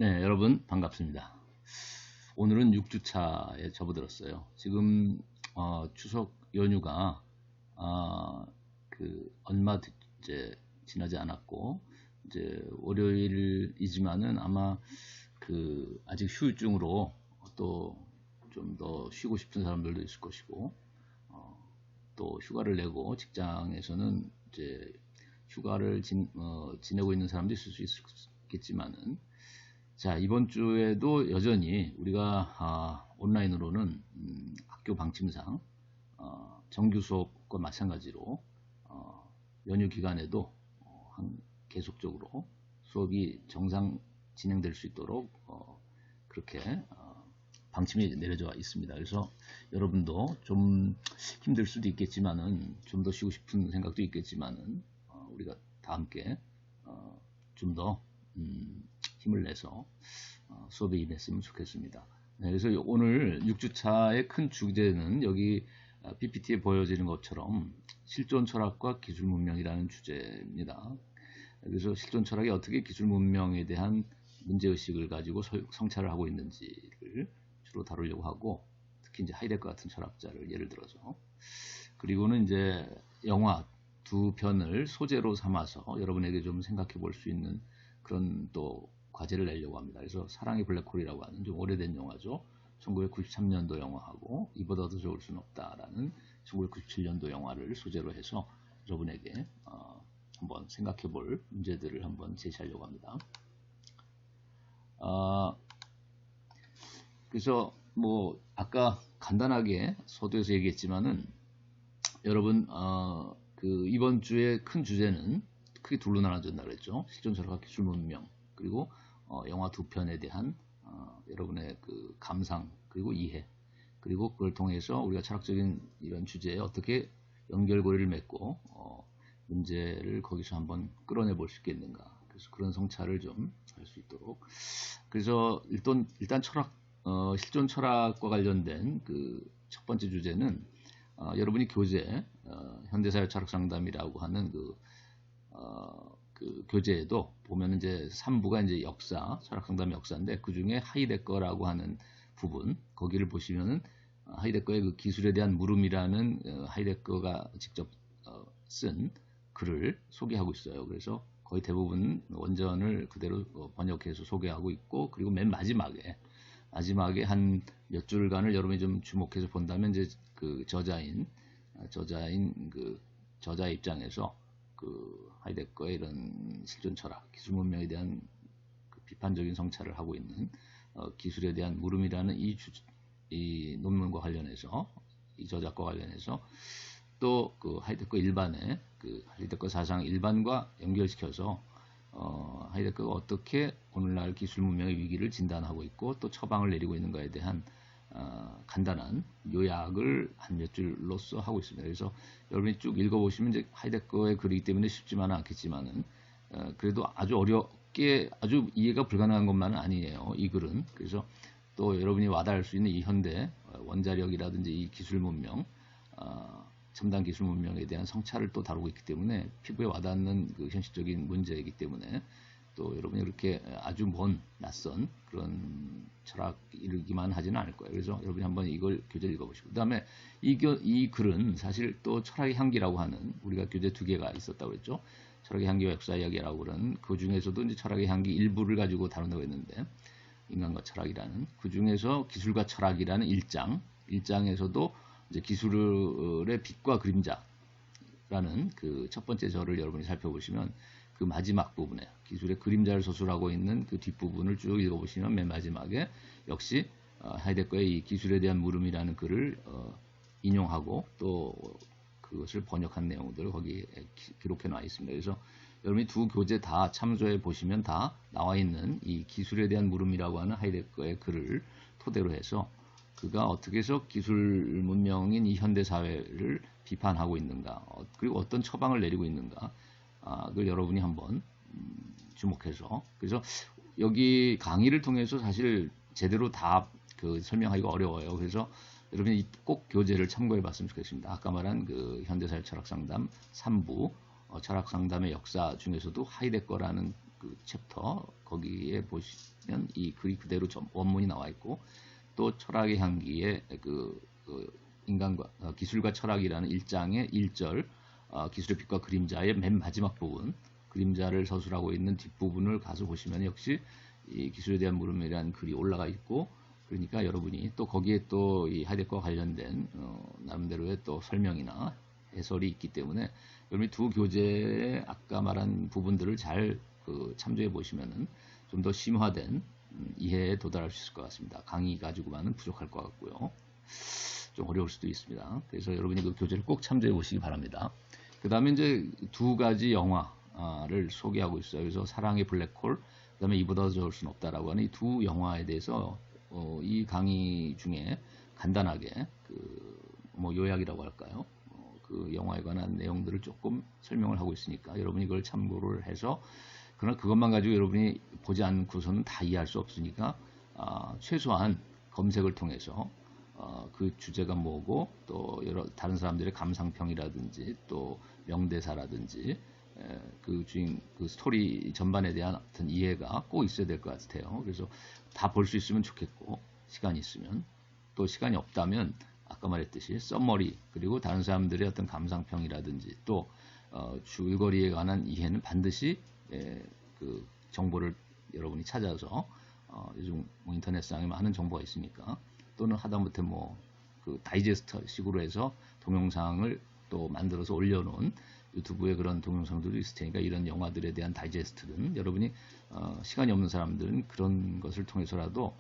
네, 여러분 반갑습니다. 오늘은 6주차에 접어들었어요. 지금 추석 연휴가 얼마 이제 지나지 않았고 이제 월요일이지만은 아마 아직 휴일중으로 또 좀 더 쉬고 싶은 사람들도 있을 것이고 또 휴가를 내고 직장에서는 이제 휴가를 지내고 있는 사람도 있을 수 있겠지만은 자, 이번 주에도 여전히 우리가 온라인으로는 학교 방침상 정규 수업과 마찬가지로 연휴 기간에도 계속적으로 수업이 정상 진행될 수 있도록 그렇게 방침이 내려져 있습니다. 그래서 여러분도 좀 힘들 수도 있겠지만은 좀 더 쉬고 싶은 생각도 있겠지만은 우리가 다 함께 좀 더 힘을 내서 수업에 임했으면 좋겠습니다. 네, 그래서 오늘 6주차의 큰 주제는 여기 PPT에 보여지는 것처럼 실존 철학과 기술 문명이라는 주제입니다. 그래서 실존 철학이 어떻게 기술 문명에 대한 문제의식을 가지고 성찰을 하고 있는지를 주로 다루려고 하고, 특히 이제 하이데거 같은 철학자를 예를 들어서, 그리고는 이제 영화 두 편을 소재로 삼아서 여러분에게 좀 생각해 볼 수 있는 그런 또 과제를 내려고 합니다. 그래서 사랑의 블랙홀이라고 하는 좀 오래된 영화죠. 1993년도 영화하고 이보다 더 좋을 수는 없다라는 1997년도 영화를 소재로 해서 여러분에게 한번 생각해 볼 문제들을 한번 제시하려고 합니다. 그래서 뭐 아까 간단하게 서두에서 얘기했지만은 여러분 이번 주의 큰 주제는 크게 둘로 나눠진다 그랬죠. 실존 철학과 기술 문명, 그리고 영화 두 편에 대한 여러분의 그 감상 그리고 이해, 그리고 그걸 통해서 우리가 철학적인 이런 주제에 어떻게 연결고리를 맺고 문제를 거기서 한번 끌어내 볼 수 있겠는가. 그래서 그런 성찰을 좀 할 수 있도록. 그래서 일단 실존 철학과 관련된 그 첫 번째 주제는 여러분이 교재 현대사회 철학 상담이라고 하는 그 교재에도 보면 이제 3부가 이제 역사, 철학 상담의 역사인데 그 중에 하이데거라고 하는 부분, 거기를 보시면은 하이데거의 그 기술에 대한 물음이라는 하이데거가 직접 쓴 글을 소개하고 있어요. 그래서 거의 대부분 원전을 그대로 번역해서 소개하고 있고, 그리고 맨 마지막에 한 몇 줄간을 여러분이 좀 주목해서 본다면 이제 그 저자의 입장에서 그 하이데거의 이런 실존 철학, 기술 문명에 대한 그 비판적인 성찰을 하고 있는 기술에 대한 물음이라는 이 논문과 관련해서, 이 저작과 관련해서 또 그 하이데거 일반의 그 하이데거 사상 일반과 연결시켜서 하이데거가 어떻게 오늘날 기술 문명의 위기를 진단하고 있고 또 처방을 내리고 있는가에 대한 간단한 요약을 한 몇 줄로써 하고 있습니다. 그래서 여러분이 쭉 읽어보시면 이제 하이데거의 글이기 때문에 쉽지만은 않겠지만은 그래도 아주 어렵게 아주 이해가 불가능한 것만은 아니에요. 이 글은. 그래서 또 여러분이 와닿을 수 있는 이 현대 원자력이라든지 이 기술 문명, 첨단 기술 문명에 대한 성찰을 또 다루고 있기 때문에 피부에 와닿는 그 현실적인 문제이기 때문에 또 여러분이 그렇게 아주 먼 낯선 그런 철학이기만 하지는 않을 거예요. 그래서 여러분이 한번 이걸 교재를 읽어보시고, 그 다음에 이 글은 사실 또 철학의 향기라고 하는, 우리가 교재 두 개가 있었다고 했죠. 철학의 향기와 역사 이야기라고 그러는, 그 중에서도 이제 철학의 향기 일부를 가지고 다룬다고 했는데, 인간과 철학이라는, 그 중에서 기술과 철학이라는 1장에서도 이제 기술의 빛과 그림자라는 그 첫 번째 절을 여러분이 살펴보시면 그 마지막 부분에 기술의 그림자를 서술하고 있는 그 뒷부분을 쭉 읽어보시면 맨 마지막에 역시 하이데거의 이 기술에 대한 물음이라는 글을 인용하고 또 그것을 번역한 내용들을 거기에 기록해 놔 있습니다. 그래서 여러분이 두 교재 다 참조해 보시면 다 나와 있는 이 기술에 대한 물음이라고 하는 하이데거의 글을 토대로 해서 그가 어떻게 해서 기술 문명인 이 현대 사회를 비판하고 있는가, 그리고 어떤 처방을 내리고 있는가, 그걸 여러분이 한번 주목해서, 그래서 여기 강의를 통해서 사실 제대로 다 그 설명하기가 어려워요. 그래서 여러분이 꼭 교재를 참고해 봤으면 좋겠습니다. 아까 말한 그 현대사회 철학 상담 3부 철학 상담의 역사 중에서도 하이데거라는 그 챕터 거기에 보시면 이 글이 그대로 원문이 나와 있고 또 철학의 향기의 인간과 기술과 철학이라는 1장의 1절 기술의 빛과 그림자의 맨 마지막 부분 그림자를 서술하고 있는 뒷부분을 가서 보시면 역시 이 기술에 대한 물음이라는 글이 올라가 있고 그러니까 여러분이 또 거기에 또 이 하이데거와 관련된 나름대로의 또 설명이나 해설이 있기 때문에 여러분이 두 교재의 아까 말한 부분들을 잘 참조해 보시면은 좀 더 심화된 이해에 도달할 수 있을 것 같습니다. 강의 가지고만은 부족할 것 같고요. 좀 어려울 수도 있습니다. 그래서 여러분이 그 교재를 꼭 참조해 보시기 바랍니다. 그 다음에 이제 두 가지 영화를 소개하고 있어요. 그래서 사랑의 블랙홀, 그 다음에 이보다 더 좋을 수는 없다라고 하는 이 두 영화에 대해서 이 강의 중에 간단하게 뭐 요약이라고 할까요? 그 영화에 관한 내용들을 조금 설명을 하고 있으니까 여러분이 그걸 참고를 해서 그러나 그것만 가지고 여러분이 보지 않고서는 다 이해할 수 없으니까 최소한 검색을 통해서 그 주제가 뭐고 또 여러 다른 사람들의 감상평이라든지 또 명대사라든지 그 스토리 전반에 대한 어떤 이해가 꼭 있어야 될 것 같아요. 그래서 다 볼 수 있으면 좋겠고 시간이 있으면 또 시간이 없다면 아까 말했듯이 썸머리 그리고 다른 사람들의 어떤 감상평이라든지 또 줄거리에 관한 이해는 반드시 그 정보를 여러분이 찾아서 요즘 뭐 인터넷상에 많은 정보가 있으니까 또는 하다못해 뭐 그 다이제스트 식으로 해서 동영상을 또 만들어서 올려놓은 유튜브에 그런 동영상들도 있을 테니까 이런 영화들에 대한 다이제스트는 여러분이 시간이 없는 사람들은 그런 것을 통해서라도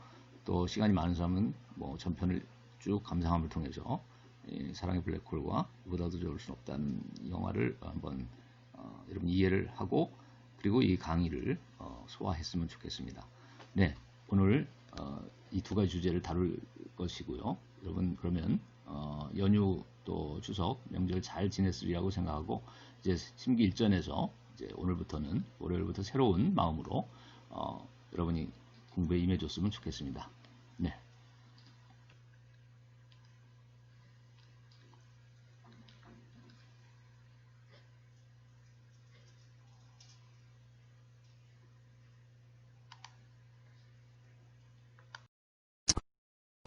또 시간이 많은 사람은 뭐 전편을 쭉 감상함을 통해서 사랑의 블랙홀과 이보다도 좋을 수 없다는 영화를 한번 여러분 이해를 하고 그리고 이 강의를 소화했으면 좋겠습니다. 네, 오늘 이 두 가지 주제를 다룰 것이고요. 여러분 그러면 연휴 또 추석 명절 잘 지냈으리라고 생각하고 이제 심기일전에서 이제 오늘부터는 월요일부터 새로운 마음으로 여러분이 공부에 임해줬으면 좋겠습니다. 네.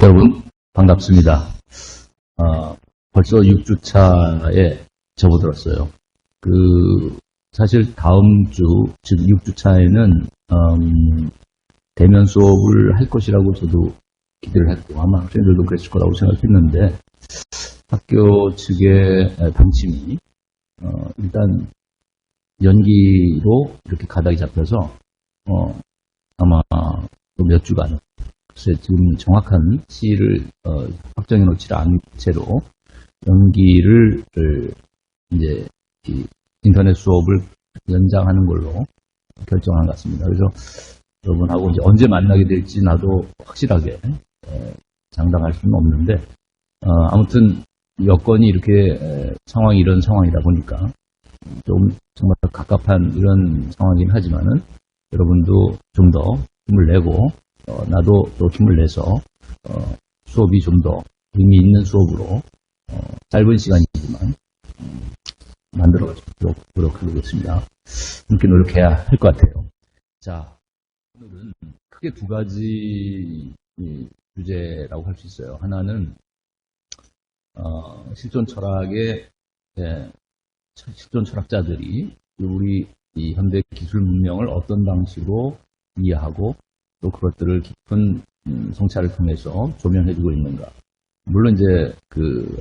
여러분 반갑습니다. 벌써 6주차에 접어들었어요. 사실 다음 주, 즉 6주차에는 대면 수업을 할 것이라고 저도 기대를 했고 아마 학생들도 그랬을 거라고 생각했는데 학교 측의 방침이 일단 연기로 이렇게 가닥이 잡혀서 아마 또 몇 주간 글쎄 지금 정확한 시를 확정해 놓지 않은 채로 연기를 이제 인터넷 수업을 연장하는 걸로 결정한 것 같습니다. 그래서 여러분하고 이제 언제 만나게 될지 나도 확실하게 장담할 수는 없는데 아무튼 여건이 이렇게 상황이 이런 상황이다 보니까 좀 정말 갑갑한 이런 상황이긴 하지만은 여러분도 좀 더 힘을 내고 나도 또 힘을 내서 수업이 좀 더 의미 있는 수업으로 짧은 시간이지만 만들어가도록 노력하겠습니다. 함께 노력해야 할 것 같아요. 자, 오늘은 크게 두 가지 주제라고 할 수 있어요. 하나는 실존 철학의 실존 철학자들이 우리 이 현대 기술 문명을 어떤 방식으로 이해하고 또 그것들을 깊은 성찰을 통해서 조명해주고 있는가. 물론 이제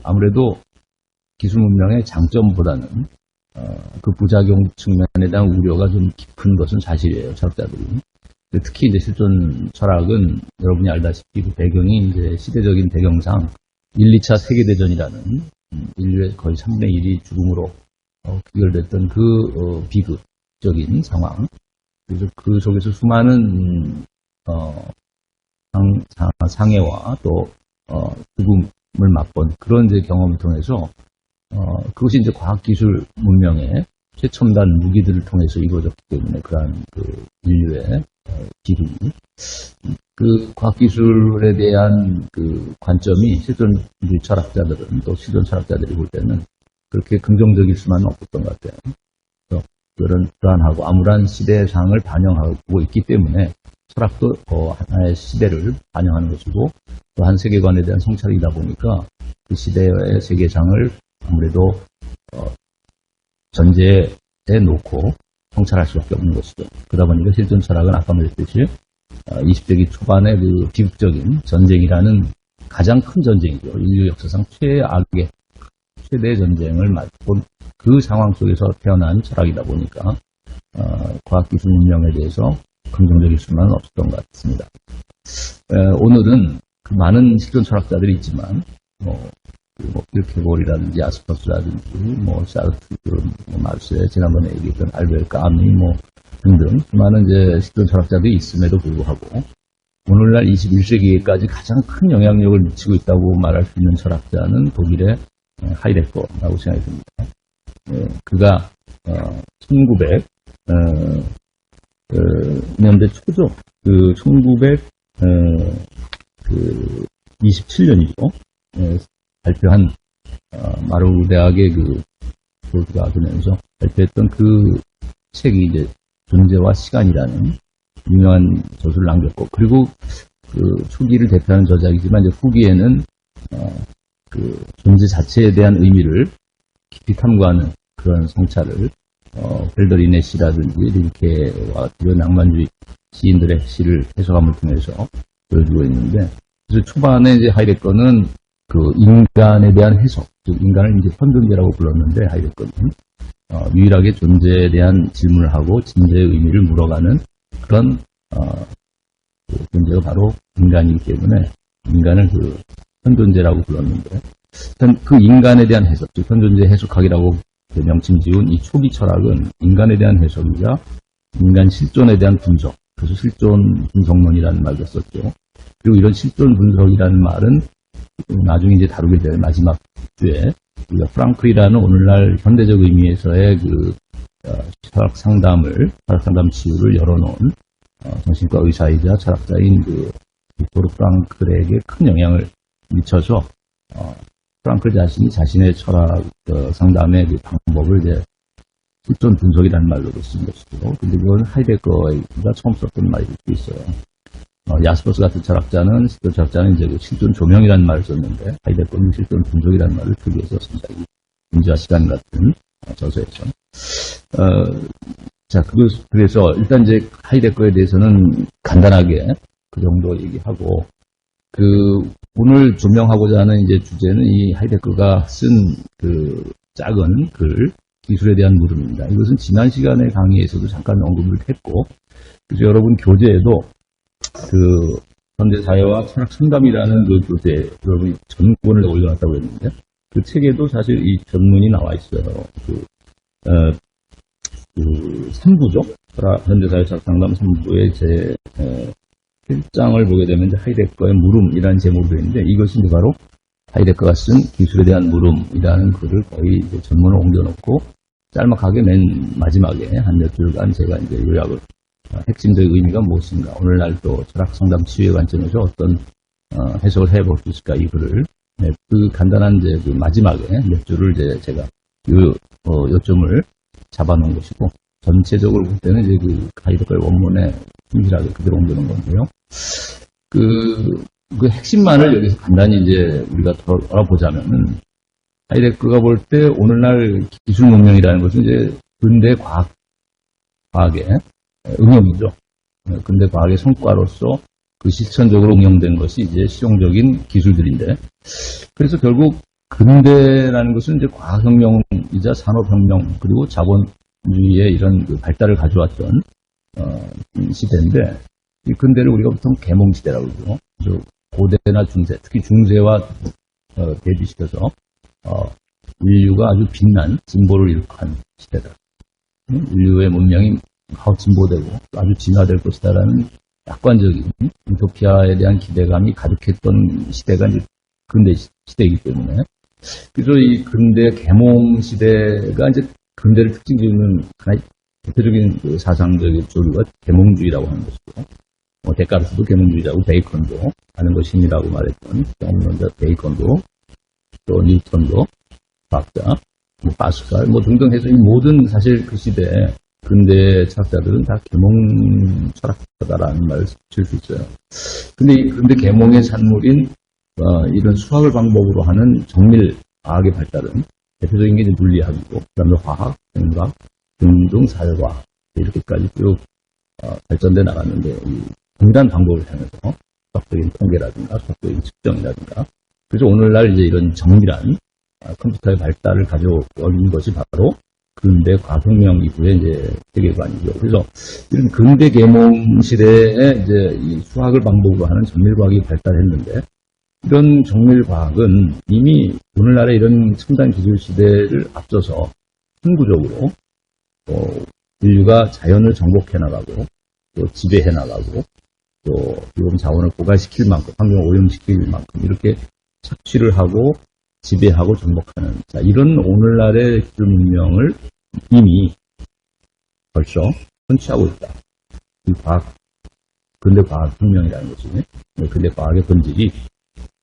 아무래도 기술 문명의 장점보다는 그 부작용 측면에 대한 우려가 좀 깊은 것은 사실이에요. 철학자들이. 특히 이제 실존 철학은 여러분이 알다시피 그 배경이 이제 시대적인 배경상 1, 2차 세계대전이라는 인류의 거의 3분의 1이 죽음으로 귀결됐던 비극적인 상황. 그래서 그 속에서 수많은 상해와 또 죽음을 맛본 그런 이제 경험을 통해서 그것이 이제 과학기술 문명의 최첨단 무기들을 통해서 이루어졌기 때문에 그러한 인류의 기름이 과학기술에 대한 관점이 실존 철학자들은 또 실존 철학자들이 볼 때는 그렇게 긍정적일 수만은 없었던 것 같아요. 그래서 그런 불안하고 암울한 시대상을 반영하고 있기 때문에 철학도 하나의 시대를 반영하는 것이고 또 한 세계관에 대한 성찰이다 보니까 그 시대의 세계상을 아무래도 전제에 놓고 성찰할 수밖에 없는 것이죠. 그러다 보니까 실존 철학은 아까 말했듯이 20세기 초반의 그 비극적인 전쟁이라는 가장 큰 전쟁이죠. 인류 역사상 최악의 최대 전쟁을 맞고 그 상황 속에서 태어난 철학이다 보니까 과학기술 문명에 대해서 긍정적일 수는 없었던 것 같습니다. 오늘은 그 많은 실존 철학자들이 있지만 킬케골이라든지 아스퍼스라든지 사르트, 마르세, 지난번에 얘기했던 알베르 까미 등등 많은 이제 실존 철학자들이 있음에도 불구하고 오늘날 21세기까지 가장 큰 영향력을 미치고 있다고 말할 수 있는 철학자는 독일의 하이데거라고 생각이 듭니다. 그가 1900년대 초죠. 그 1927년이죠. 발표한 마르부 대학의 그 교수가 하면서 발표했던 그 책이 이제 존재와 시간이라는 유명한 저술을 남겼고, 그리고 그 초기를 대표하는 저작이지만 이제 후기에는 그 존재 자체에 대한 의미를 깊이 탐구하는 그런 성찰을 벨더리네 시라든지 릴케와 같은 낭만주의 시인들의 시를 해석함을 통해서 보여주고 있는데, 그래서 초반에 이제 하이데거는 그 인간에 대한 해석, 즉 인간을 이제 현존제라고 불렀는데 하이데거는 유일하게 존재에 대한 질문을 하고 진재의 의미를 물어가는 그런 존재가 바로 인간이기 때문에 인간을 그 현존제라고 불렀는데, 일단 그 인간에 대한 해석, 즉 현존제 해석학이라고 명칭 지은 이 초기 철학은 인간에 대한 해석이자 인간 실존에 대한 분석, 그래서 실존 분석론이라는 말도 썼죠. 그리고 이런 실존 분석이라는 말은 나중에 이제 다루게 될 마지막 주에 우리가 프랑클이라는 오늘날 현대적 의미에서의 그 철학 상담 치유를 열어놓은 정신과 의사이자 철학자인 그 빅토르 프랑클에게 큰 영향을 미쳐서 프랑클 자신이 자신의 철학 상담의 그 방법을 이제 실존 분석이라는 말로도 쓴 것이고, 근데 그건 하이데거가 처음 썼던 말일 수도 있어요. 야스퍼스 같은 철학자는 이제 그 실존 조명이라는 말을 썼는데, 하이데거는 실존 분석이라는 말을 표기해서 쓴다. 인지와 시간 같은 저서에서. 자, 그래서 일단 이제 하이데거에 대해서는 간단하게 그 정도 얘기하고, 오늘 조명하고자 하는 이제 주제는 이 하이데거가 쓴 그 작은 글, 기술에 대한 물음입니다. 이것은 지난 시간의 강의에서도 잠깐 언급을 했고, 그래서 여러분 교재에도 그 현대사회와 철학 상담이라는 그 교재, 여러분이 전문을 올려놨다고 했는데, 그 책에도 사실 이 전문이 나와 있어요. 그 3부죠. 현대사회 철학 상담 3부의 제 1장을 보게 되면 이제 하이데거의 물음이라는 제목으로 되어 있는데, 이것이 이제 바로 하이데거가 쓴 기술에 대한 물음이라는 글을 거의 이제 전문을 옮겨놓고 짤막하게 맨 마지막에 한 몇 줄간 제가 이제 요약을 핵심적인 의미가 무엇인가, 오늘날 또 철학 상담 치유의 관점에서 어떤 해석을 해볼 수 있을까, 이 글을 그 간단한 이제 그 마지막에 몇 줄을 이제 제가 요점을 잡아놓은 것이고, 전체적으로 볼 때는 이제 그 하이데거의 원문에 충실하게 그대로 옮겨놓은 건데요. 그 핵심만을 여기서 간단히 이제 우리가 알아보자면은, 하이데거가 볼 때 오늘날 기술 문명이라는 것은 이제 근대 과학의 응용이죠. 근대 과학의 성과로서 그 실천적으로 응용된 것이 이제 실용적인 기술들인데, 그래서 결국 근대라는 것은 이제 과학혁명이자 산업혁명 그리고 자본주의의 이런 그 발달을 가져왔던 시대인데, 이 근대를 우리가 보통 계몽시대라고 그러죠. 고대나 중세, 특히 중세와 대비시켜서 인류가 아주 빛난 진보를 일으킨 시대다. 인류의 문명이 진보되고 아주 진화될 것이다라는 낙관적인 유토피아에 대한 기대감이 가득했던 시대가 이제 근대 시대이기 때문에, 그래서 이 근대 계몽 시대가 이제 근대를 특징 짓는 하나의 대표적인 그 사상적인 조류가 계몽주의라고 하는 것이고, 데카르트도 계몽주의자고 베이컨도 하는 것이 힘이라고 말했던 경험론자 베이컨도, 또 뉴턴도 과학자, 파스칼 등등 해서 이 모든 사실 그 시대에 근대 철학자들은 다 계몽 철학자다라는 말을 칠 수 있어요. 근데 이 근대 계몽의 산물인 이런 수학을 방법으로 하는 정밀 과학의 발달은 대표적인 게 이제 물리학이고, 그다음에 화학, 생물학, 등등 사회과학 이렇게까지 쭉 발전돼 나갔는데, 이 공단 방법을 향해서 수학적인 통계라든가 수학적인 측정이라든가, 그래서 오늘날 이제 이런 정밀한 컴퓨터의 발달을 가져온 것이 바로 근대 과학혁명 이후의 이제 세계관이죠. 그래서 이런 근대 계몽 시대에 이제 이 수학을 방법으로 하는 정밀과학이 발달했는데, 이런 정밀과학은 이미 오늘날의 이런 첨단 기술 시대를 앞서서 항구적으로 인류가 자연을 정복해 나가고 또 지배해 나가고 또 비용 자원을 고갈시킬 만큼, 환경을 오염시킬 만큼 이렇게 착취를 하고 지배하고 정복하는, 자, 이런 오늘날의 기술 문명을 이미 벌써 선취하고 있다. 이 근대 과학혁명이라는 것이, 근대 과학의 본질이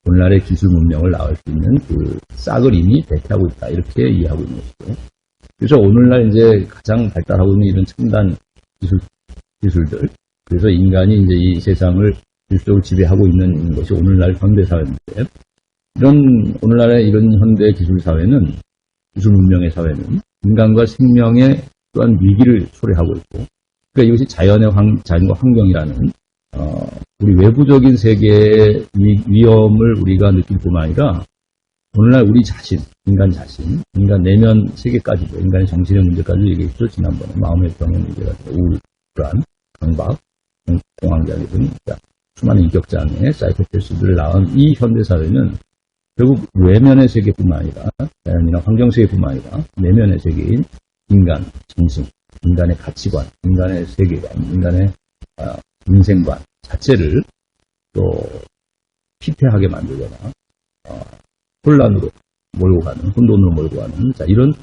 오늘날의 기술 문명을 낳을 수 있는 그 싹을 이미 대체하고 있다. 이렇게 이해하고 있는 것이고. 그래서 오늘날 이제 가장 발달하고 있는 이런 첨단 기술들. 그래서 인간이 이제 이 세상을 기술적으로 지배하고 있는 것이 오늘날 현대사회인데, 이런 오늘날의 이런 현대 기술사회는, 기술 문명의 사회는 인간과 생명의 또한 위기를 초래하고 있고, 그러니까 이것이 자연과 환경이라는 우리 외부적인 세계의 위험을 우리가 느낄 뿐만 아니라 오늘날 우리 자신, 인간 자신, 인간 내면 세계까지도, 인간의 정신의 문제까지 얘기했죠. 지난번에 마음의 병의 문제가 우울, 불안, 강박, 공황장애 등 수많은 인격장애, 사이코패스들을 낳은 이 현대사회는 결국 외면의 세계뿐만 아니라 자연이나 환경 세계뿐만 아니라 내면의 세계인 인간, 정신, 인간의 가치관, 인간의 세계관, 인간의 인생관 자체를 또 피폐하게 만들거나 혼란으로 몰고 가는, 혼돈으로 몰고 가는, 자, 이런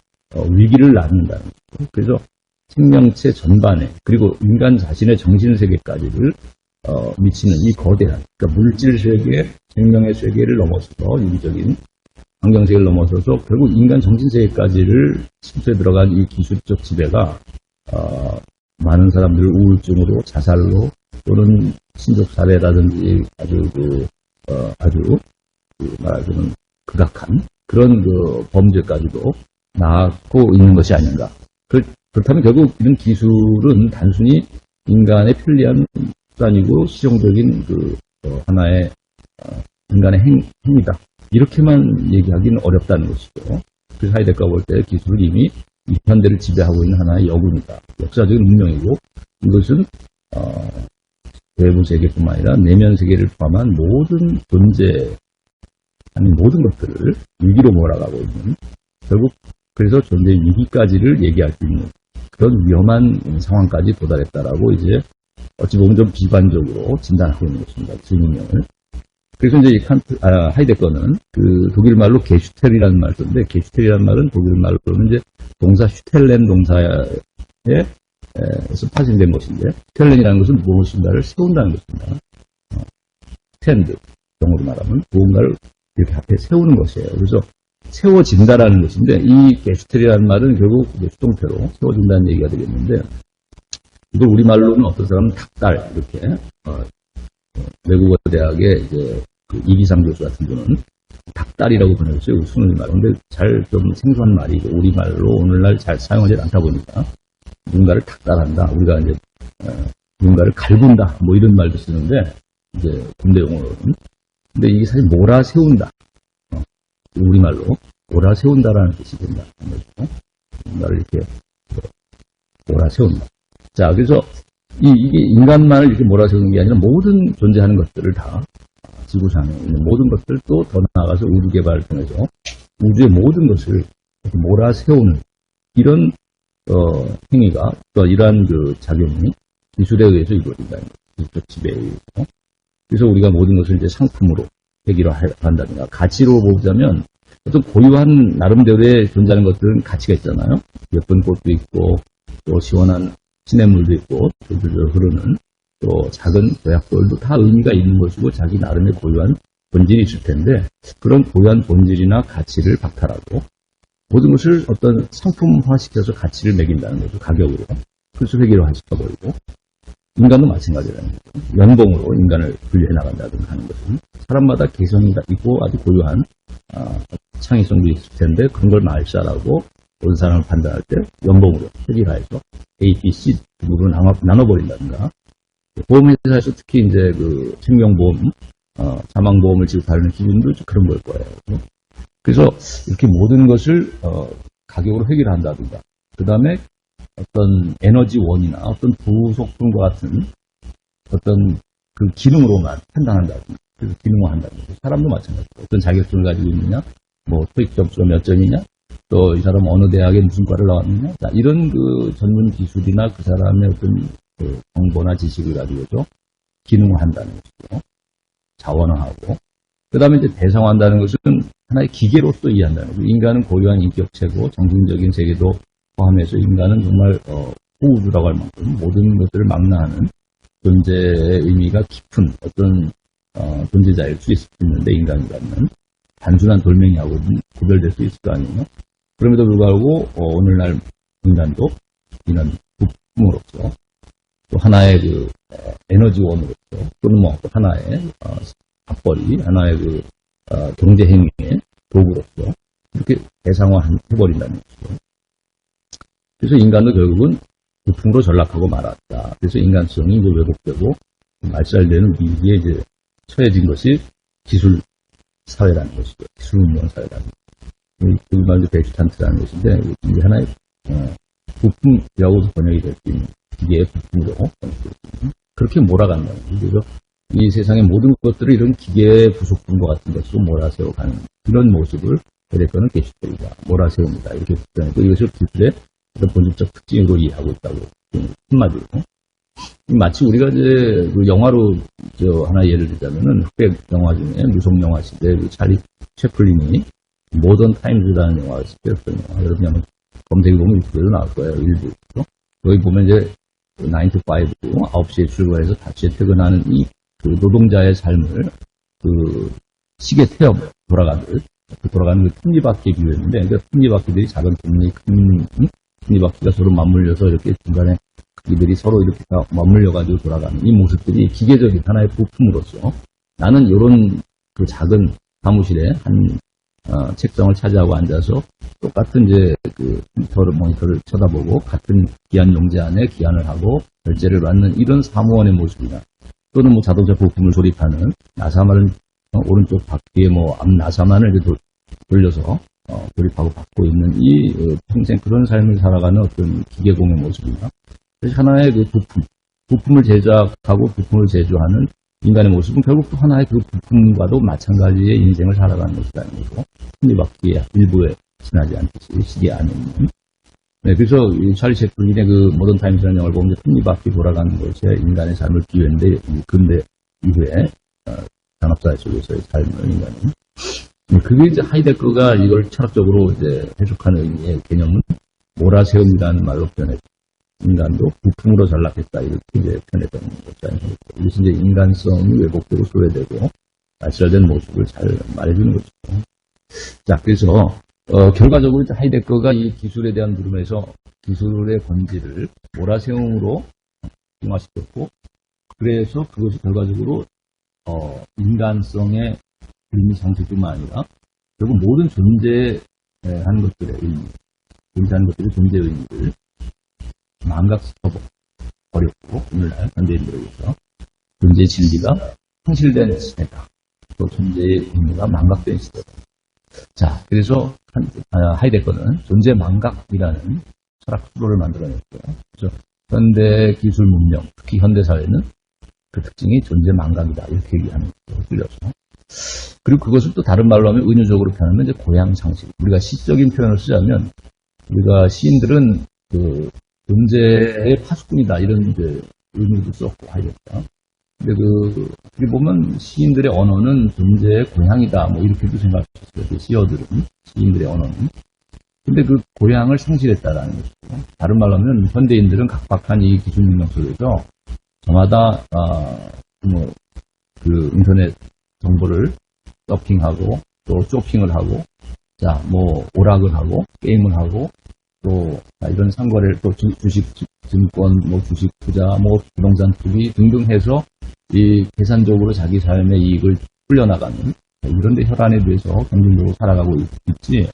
위기를 낳는다는 거죠. 그래서 생명체 전반에, 그리고 인간 자신의 정신세계까지를 미치는 이 거대한, 그러니까 물질 세계, 생명의 세계를 넘어서서 유기적인 환경세계를 넘어서서 결국 인간 정신세계까지를 침투해 들어간 이 기술적 지배가 많은 사람들을 우울증으로, 자살로, 또는 신족살해라든지 아주 말하자면 극악한 그런 범죄까지도 낳고 있는 것이 아닌가. 그렇다면 결국 이런 기술은 단순히 인간의 편리한 수단이고 실용적인 하나의 인간의 행위다. 이렇게만 얘기하기는 어렵다는 것이죠. 그래서 하이데거가 볼 때 기술은 이미 이 현대를 지배하고 있는 하나의 여군이다. 역사적인 운명이고, 이것은 외부 세계뿐만 아니라 내면 세계를 포함한 모든 존재, 아니 모든 것들을 위기로 몰아가고 있는, 결국 그래서 존재의 위기까지를 얘기할 수 있는 그런 위험한 상황까지 도달했다라고 이제 어찌 보면 좀 비관적으로 진단하고 있는 것입니다. 기술문명을. 그래서 이제 하이데거는 독일 말로 게슈텔이라는 말을 쓰는데, 게슈텔이라는 말은 독일 말로는 이제 동사 슈텔렌 동사에서 파생된 것인데, 슈텔렌이라는 것은 무엇인가를 세운다는 것입니다. 스탠드, 영어로 말하면 무언가를 이렇게 앞에 세우는 것이에요. 그래서 세워진다라는 것인데, 이 게슈텔이라는 말은 결국 수동태로 세워진다는 얘기가 되겠는데, 이걸 우리말로는 어떤 사람은 닭달, 이렇게, 외국어 대학의 이제 이기상 교수 같은 분은 닭달이라고 보내줬어요. 순우리 말. 근데 잘 좀 생소한 말이고, 우리말로 오늘날 잘 사용하지 않다 보니까, 누군가를 닭달한다. 우리가 이제, 누군가를 갈군다. 뭐 이런 말도 쓰는데, 이제 군대 용어로는. 근데 이게 사실 몰아세운다. 우리말로 몰아세운다라는 뜻이 된다. 누군가를 이렇게 몰아세운다. 자, 그래서 이게 인간만을 이렇게 몰아세우는 게 아니라 모든 존재하는 것들을 다, 지구상에 있는 모든 것들, 또 더 나아가서 우주 개발을 통해서 우주의 모든 것을 이렇게 몰아세우는 이런 행위가, 또 이러한 작용이 기술에 의해서 이루어진다는 거죠. 기술적 지배에 의해서. 그래서 우리가 모든 것을 이제 상품으로 대기한다든가, 가치로 보자면 어떤 고유한 나름대로의 존재하는 것들은 가치가 있잖아요. 예쁜 꽃도 있고, 또 시원한 시냇물도 있고, 졸졸 흐르는, 또 작은 도약돌도 다 의미가 있는 것이고, 자기 나름의 고유한 본질이 있을 텐데, 그런 고유한 본질이나 가치를 박탈하고 모든 것을 어떤 상품화시켜서 가치를 매긴다는 거죠. 가격으로. 필수 회계로 하시켜버리고, 인간도 마찬가지라는 거죠. 연봉으로 인간을 분류해 나간다든가 하는 것은 사람마다 개성이 있고 아주 고유한 창의성도 있을 텐데, 그런 걸 말살하고 모든 사람을 판단할 때 연봉으로 회계화해서 A, B, C 부분으로 나눠버린다든가, 보험회사에서 특히 이제 그 생명보험, 사망보험을 지급하는 기준도 그런 걸 거예요. 그래서 이렇게 모든 것을 가격으로 회계를 한다든가, 그 다음에 어떤 에너지원이나 어떤 부속품과 같은 어떤 그 기능으로만 판단한다든가, 그래서 기능화한다든가, 사람도 마찬가지고 어떤 자격증을 가지고 있느냐, 뭐 토익 점수가 몇 점이냐, 또 이 사람 어느 대학에 무슨 과를 나왔느냐, 자, 이런 그 전문 기술이나 그 사람의 어떤 그 정보나 지식을 가지고서 기능화한다는 것이죠. 자원화하고, 그 다음에 이제 대상화한다는 것은 하나의 기계로서 이해한다는 거죠. 인간은 고유한 인격체고 정신적인 세계도 포함해서 인간은 정말 호우주라고 할 만큼 모든 것들을 망라하는 존재의 의미가 깊은 어떤 존재자일 수 있는데, 인간이라면 단순한 돌멩이하고는 구별될 수 있을 거 아니에요. 그럼에도 불구하고 오늘날 인간도 이런 부품으로서 또 하나의 그 에너지원으로서, 또는 뭐 하나의 밥벌이, 하나의 그 경제 행위의 도구로서 이렇게 대상화해버린다는 거죠. 그래서 인간도 결국은 부품으로 전락하고 말았다. 그래서 인간성이 이제 왜곡되고 말살되는 위기에 이제 처해진 것이 기술 사회라는 것이죠. 기술 운영 사회라는 것이죠. 그 말도 베슈탄트라는 것인데, 이게 하나의 부품이라고도 번역이 될 수 있는 기계의 부품으로 그렇게 몰아간다는 거죠. 그래서 이 세상의 모든 것들을 이런 기계의 부속품과 같은 것으로 몰아세워가는 이런 모습을 헤데커는 게슈텔이다, 몰아세웁니다. 이렇게 표현했고, 이것을 기술의 어떤 본질적 특징으로 이해하고 있다고 한마디로. 마치 우리가 이제 그 영화로 하나 예를 들자면은 흑백 영화 중에 무속 영화 시대 그 찰리 채플린이 모던 타임즈라는 영화를 찍었던 영화. 여러분이 한번 검색해 보면 유튜브에도 나올 거예요. 일부. 여기 보면 이제 9 to 5, 9시에 출근해서 5시에 퇴근하는 이 그 노동자의 삶을 그 시계 태엽 돌아가는 그 톱니바퀴에 비유했는데, 그러니까 톱니바퀴들이 작은 톱니바퀴가 서로 맞물려서 이렇게 중간에 이들이 서로 이렇게 다 맞물려가지고 돌아가는 이 모습들이 기계적인 하나의 부품으로서, 나는 이런 그 작은 사무실에 한 책상을 차지하고 앉아서 똑같은 이제 그 모니터를 쳐다보고 같은 기한 용제 안에 기한을 하고 결제를 받는 이런 사무원의 모습이나, 또는 뭐 자동차 부품을 조립하는 나사만을 오른쪽 바퀴에 뭐 앞 나사만을 돌려서 조립하고 받고 있는 이 평생 그런 삶을 살아가는 어떤 기계공의 모습이나, 하나의 그 부품을 제작하고 부품을 제조하는 인간의 모습은 결국 또 하나의 그 부품과도 마찬가지의 인생을 살아가는 것이라는 거고, 톱니바퀴의 일부에 지나지 않듯이 시계 안에 있는. 네, 그래서 이 찰리 채플린의 그 모던 타임즈라는 영화를 보면 톱니바퀴 돌아가는 것에 인간의 삶을 비유했는데, 근대 이후에 산업사회 속에서의 삶을 인간은. 그게 이제 하이데거가 이걸 철학적으로 이제 해석하는 의미의 개념은 몰아세움이라는 말로 표현했죠. 인간도 부품으로 전락했다, 이렇게 이제 표현했던 것이잖아요. 이것이 이제 인간성이 왜곡되고 소외되고 말살된 모습을 잘 말해주는 것이죠. 자, 그래서 결과적으로 이제 하이데거가 이 기술에 대한 물음에서 기술의 본질을 몰아세움으로 중화시켰고, 그래서 그것이 결과적으로 인간성의 의미 상실뿐만 아니라 결국 모든 존재하는 것들의 의미, 존재하는 것들의 존재의 의미를 망각시켜버렸고, 오늘날 현대인들에게서 존재의 진리가 상실된 시대다. 또 존재의 의미가 망각된 시대다. 자, 그래서 하이데거는 존재 망각이라는 철학 수로를 만들어냈고요. 그래서 현대 기술 문명, 특히 현대 사회는 그 특징이 존재 망각이다, 이렇게 얘기하는 거죠. 틀려서. 그리고 그것을 또 다른 말로 하면, 은유적으로 표현하면 이제 고향 상실. 우리가 시적인 표현을 쓰자면, 우리가 시인들은 그 존재의 파수꾼이다, 이런 이제 의미도 썼고 하였다. 근데 어떻게 보면 시인들의 언어는 존재의 고향이다, 뭐 이렇게도 생각했어요. 시어들은, 시인들의 언어는. 근데 그 고향을 상실했다라는 것이고, 다른 말로 하면 현대인들은 각박한 이 기술 문명 속에서 저마다 그 인터넷 정보를 서핑하고 또 쇼핑을 하고, 자, 뭐 오락을 하고 게임을 하고 또 이런 상거래를 또 주식 증권, 뭐 주식 투자, 뭐 부동산 투기 등등 해서 이 계산적으로 자기 삶의 이익을 풀려나가는 이런 데 혈안에 대해서 경쟁적으로 살아가고 있지.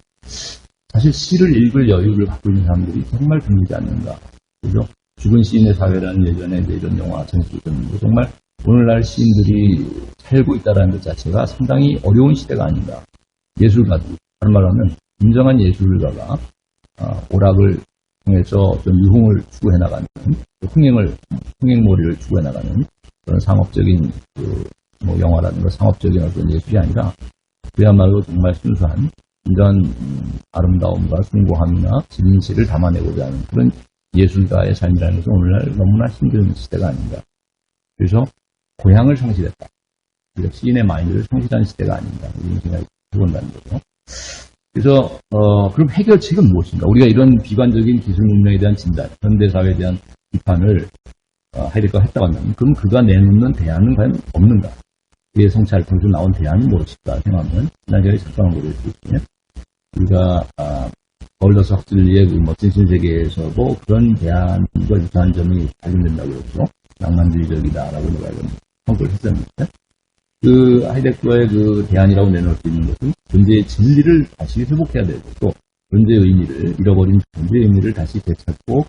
사실 시를 읽을 여유를 갖고 있는 사람들이 정말 드물지 않는가. 그죠? 죽은 시인의 사회라는 예전에 이런 영화 전시도 있었는데 정말 오늘날 시인들이 살고 있다는 것 자체가 상당히 어려운 시대가 아닌가. 예술가들, 다른 말로 하면 진정한 예술가가 오락을 통해서 좀 유흥을 추구해 나가는, 흥행몰이를 추구해 나가는 그런 상업적인 뭐 영화라든가 상업적인 어떤 예술이 아니라 그야말로 정말 순수한 이런 아름다움과 숭고함이나 진실을 담아내고자 하는 그런 예술가의 삶이라는 것은 오늘날 너무나 힘든 시대가 아닌가. 그래서 고향을 상실했다. 시인의 마인드를 상실한 시대가 아닌가. 이런 생각이 해본다는 거죠. 그래서 그럼 해결책은 무엇인가? 우리가 이런 비관적인 기술 문명에 대한 진단, 현대사회에 대한 비판을 하이데거가 했다고 한다면 그럼 그가 내놓는 대안은 과연 없는가? 그의 성찰을 통해서 나온 대안이 무엇일까 생각하면 지난주에 잠깐 언급을 했거든요. 우리가 벌더스 헉슬리의 그 멋진 신세계에서도 그런 대안과 유사한 점이 발견된다고 해서 낭만주의적이다라고 내가 이런 평가를 했었는데 그 하이데거의 그 대안이라고 내놓을 수 있는 것은 존재의 진리를 다시 회복해야 되고 또 존재의 의미를 잃어버린 존재의 의미를 다시 되찾고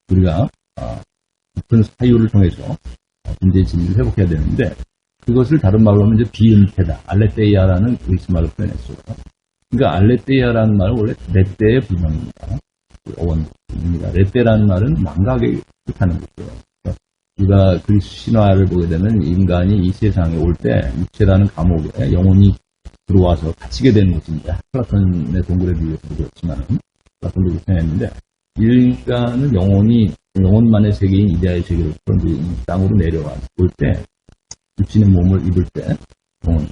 우리가 깊은 사유를 통해서 존재의 진리를 회복해야 되는데 그것을 다른 말로 하면 이제 비은퇴다. 알레테이아라는 그리스 말로 표현했어요. 그러니까 알레테이아라는 말은 원래 레떼의 불명입니다. 어원입니다. 레떼라는 말은 망각에 뜻하는 거죠. 우리가 그리스 신화를 보게 되면 인간이 이 세상에 올 때 육체라는 감옥에 영혼이 들어와서 갇히게 되는 것인데 플라톤의 동굴에 비해서 그렇지만 플라톤도 그렇게 생각했는데 인간은 영혼만의 세계인 이데아의 세계로부터 이제 이 땅으로 내려와 올 때 육신의 몸을 입을 때 영혼이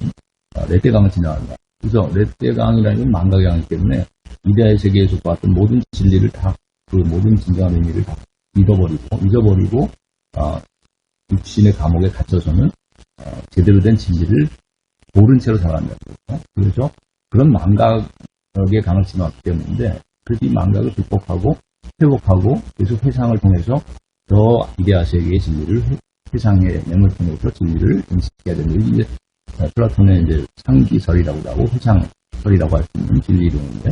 레떼강을 지나간다. 그래서 레떼강이라는 건 망각의 강이기 때문에 이데아의 세계에서 봤던 모든 진리를 다 그 모든 진정한 의미를 다 잊어버리고 육신의 감옥에 갇혀서는 제대로 된 진리를 모른 채로 살아간다는 거죠. 그래서 그런 망각의 강을 지나왔기 때문인데 그래서 이 망각을 극복하고 회복하고 계속 회상을 통해서 저 이데아 세계의 진리를 회상의 맹을 통해서 진리를 인식해야 되는 게 이제 플라톤의 이제 상기설이라고 하고 회상설이라고 할 수 있는 진리 이론인데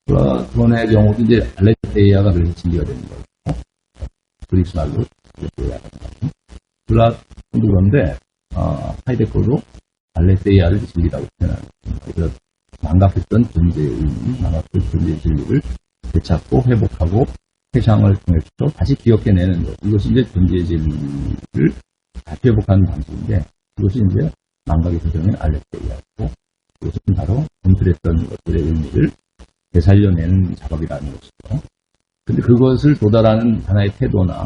플라톤의 경우도 이제 알레테이아가 그래서 진리가 되는 거죠. 그리스 말로 알레테이아가 되는 플라톤도 그런데 하이데거도 알레테이아를 진리라고 표현하는 거죠. 그래서 망각했던 존재의 의미, 망각했던 존재의 진리를 되찾고 회복하고 회상을 통해서 다시 기억해내는 것. 이것이 이제 존재의 진리를 다시 회복하는 방식인데 이것이 이제 망각의 표정인 알레테이아고 이것은 바로 분출했던 것들의 의미를 되살려내는 작업이라는 것이죠. 근데 그것을 도달하는 하나의 태도나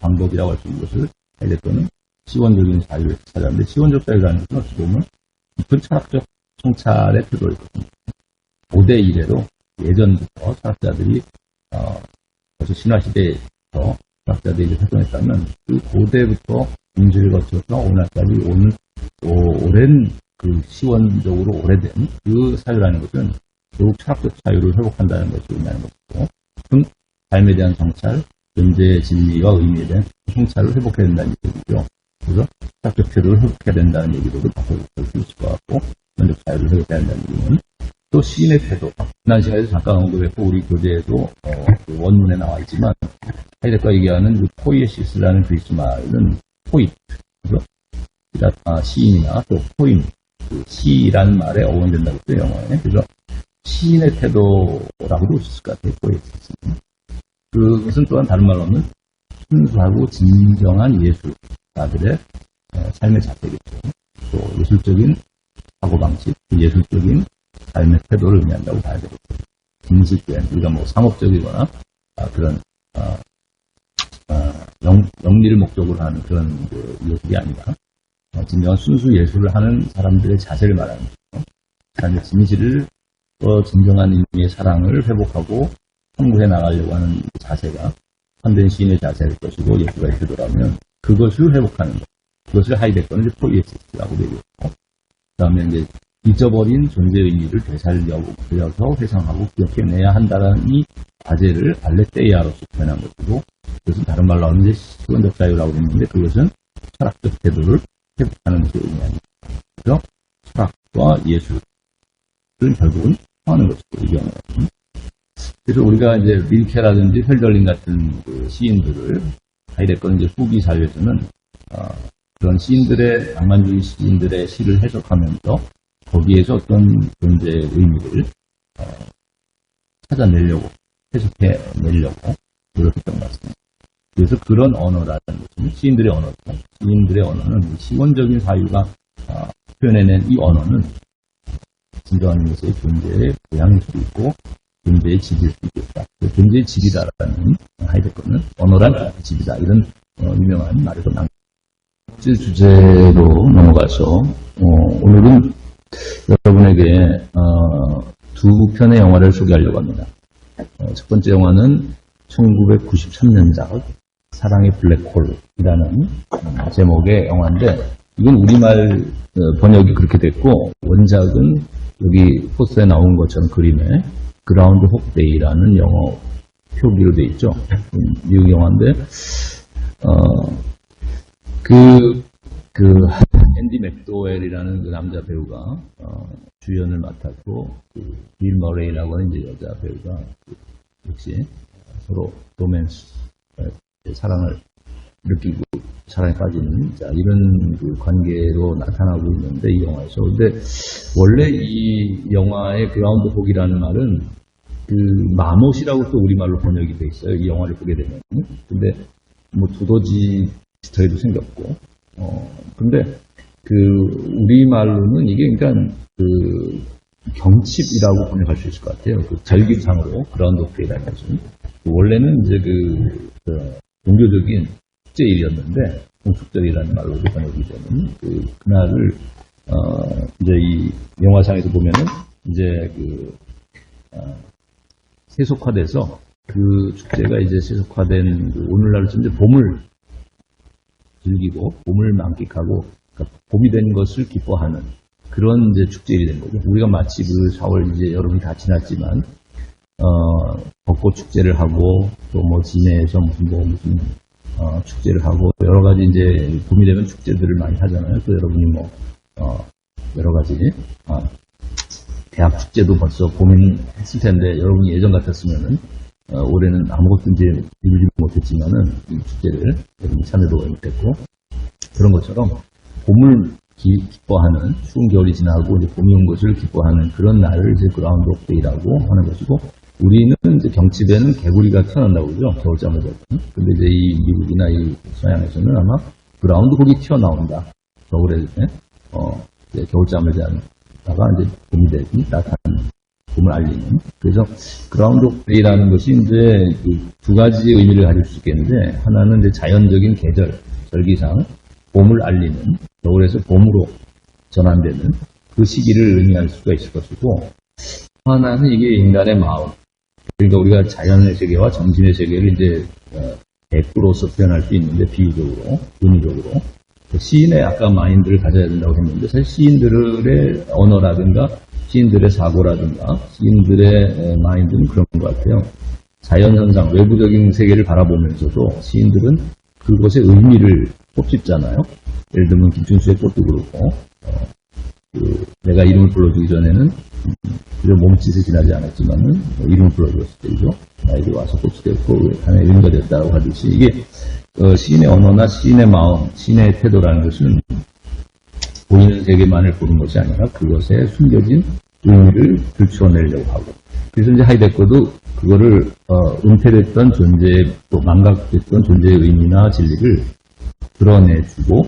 방법이라고 할 수 있는 것을 하이데거는 시원적인 자유를 찾아는데 시원적 자유라는 것은 어찌 보면 깊은 철학적 성찰의 태도이거든요. 5대 1회로 예전부터 철학자들이 벌써 신화시대에서 철학자들이 활동했다면 그 고대부터 인주를 거쳐서 오늘까지 오랜 그 시원적으로 오래된 그 사유라는 것은 결국 철학적 자유를 회복한다는 것이 의미하는 것이고 그 삶에 대한 성찰, 존재의 진리와 의미에 대한 성찰을 회복해야 된다는 얘기죠. 그래서 철학적 태도를 회복해야 된다는 얘기로도 바꿔볼 수 있을 것 같고 전적 자유를 회복해야 된다는 얘기는 또 시인의 태도. 지난 시간에도 잠깐 언급했고 우리 교재에도 그 원문에 나와 있지만 하이데거가 얘기하는 그 포이에시스라는 그리스 말은 포이트. 그래서 시인이나 또 포임, 그 시라는 말에 어원이 된다고 했어요, 영어에. 그래서 시인의 태도라고도 볼 수 있을 것 같아요, 포이에시스는. 그것은 또한 다른 말로 하면 순수하고 진정한 예술가들의 삶의 자세겠죠. 또 예술적인 사고방식, 예술적인 삶의 태도를 의미한다고 봐야 되겠죠. 진실된, 우리가 뭐 상업적이거나 그런 영리를 목적으로 하는 그런 예술이 아니라 진정한 순수 예술을 하는 사람들의 자세를 말하는 거죠. 삶의 진실을 진정한 의미의 사랑을 회복하고 청구해 나가려고 하는 자세가 참된 시인의 자세일 것이고 예술가의 태도라면 그것을 회복하는 것. 그것을 하이데거는 포이에시스라고 얘기했고 그 다음에 이제 잊어버린 존재의 의미를 되살려서 회상하고 기억해내야 한다는 이 과제를 알레테이아로서 표현한 것이고, 그것은 다른 말로 하면 이제 시원적 자유라고 했는데, 그것은 철학적 태도를 회복하는 것을 의미합니다. 그래서 철학과 예술은 결국은 통하는 것이고, 이 경우는. 그래서 우리가 이제 릴케라든지 헬덜린 같은 그 시인들을 하이데거는 이제 후기 사회에서는 그런 시인들의 낭만주의 시인들의 시를 해석하면서 거기에서 어떤 존재의 의미를 찾아내려고 해석해내려고 노력했던 것 같습니다. 그래서 그런 언어라는 것은 시인들의 언어죠. 시인들의 언어는 시원적인 사유가 표현해낸 이 언어는 진정한 의미에서의 존재의 고향일 수도 있고 존재의 질일 수도 있다. 존재의 질이다라는 하이데거는 언어란 질이다. 이런 유명한 말에서 난 주제로 넘어가서 오늘은 여러분에게 두 편의 영화를 소개하려고 합니다. 첫 번째 영화는 1993년작 사랑의 블랙홀이라는 제목의 영화인데, 이건 우리말 번역이 그렇게 됐고, 원작은 여기 포스터에 나온 것처럼 그림에 그라운드 홉데이라는 영어 표기로 되어 있죠. 미국 영화인데 앤디 맥도웰이라는 그 남자 배우가 주연을 맡았고, 빌 머레이라고 하는 이제 여자 배우가 역시 서로 로맨스, 사랑을 느끼고 사랑에 빠지는 이런 그 관계로 나타나고 있는데, 이 영화에서. 근데 원래 이 영화의 그라운드 홉이라는 말은 그 마못이라고 또 우리말로 번역이 돼 있어요. 이 영화를 보게 되면. 근데 뭐 두더지 비슷하게도 생겼고, 근데 그 우리말로는 이게 그러니까 그 경칩이라고 번역할 수 있을 것 같아요. 그 절기상으로 그라운드 홉이라는 것은 원래는 이제 그 종교적인 축제일이었는데, 공축절이라는 말로 번역이 되는 그날을 이제 이 영화상에서 보면은 이제 세속화돼서 그 축제가 이제 세속화된 오늘날로 이제 봄을 즐기고 봄을 만끽하고, 그러니까 봄이 된 것을 기뻐하는 그런 이제 축제일이 된 거죠. 우리가 마치 그 4월 이제 여름이 다 지났지만 벚꽃 축제를 하고 또 뭐 진해에서 무슨 축제를 하고 여러 가지 이제 봄이 되면 축제들을 많이 하잖아요. 또 여러분이 뭐 여러 가지 대학 축제도 벌써 고민했을 텐데, 여러분이 예전 같았으면은 올해는 아무것도 이제 이루지 못했지만은 이 축제를 여러분이 참여도 못했고, 그런 것처럼 봄을 기뻐하는, 추운 겨울이 지나고 이제 봄이 온 것을 기뻐하는 그런 날을 이제 그라운드 홉데이라고 하는 것이고, 우리는 이제 경칩에는 개구리가 태어난다고 그러죠. 겨울잠을 잘 때. 근데 이제 이 미국이나 이 서양에서는 아마 그라운드 홉이 튀어나온다. 겨울에 이제 겨울잠을 자다가 이제 봄이 되기 나타나는, 봄을 알리는. 그래서 그라운드 홉데이라는 것이 이제 두 가지 의미를 가질 수 있겠는데, 하나는 이제 자연적인 계절, 절기상 봄을 알리는, 겨울에서 봄으로 전환되는 그 시기를 의미할 수가 있을 것이고, 하나는 이게 인간의 마음, 그러니까 우리가 자연의 세계와 정신의 세계를 이제 백구로서 표현할 수 있는데, 비유적으로, 은유적으로 시인의 아까 마인드를 가져야 된다고 했는데, 사실 시인들의 언어라든가 시인들의 사고라든가 시인들의 마인드는 그런 것 같아요. 자연현상, 외부적인 세계를 바라보면서도 시인들은 그것의 의미를 꼽집잖아요. 예를 들면 김춘수의 꽃도 그렇고, 내가 이름을 불러주기 전에는 그저 몸짓이 지나지 않았지만은 이름을 불러줬을 때죠. 나에게 와서 꽃이 됐고 밤에 의미가 됐다고 하듯이, 이게 시인의 언어나 시인의 마음, 시인의 태도라는 것은 보이는 세계만을 보는 것이 아니라 그것에 숨겨진 의미를 들추어내려고 하고, 그래서 이제 하이데거도 그거를 은폐됐던 존재의, 또 망각됐던 존재의 의미나 진리를 드러내주고,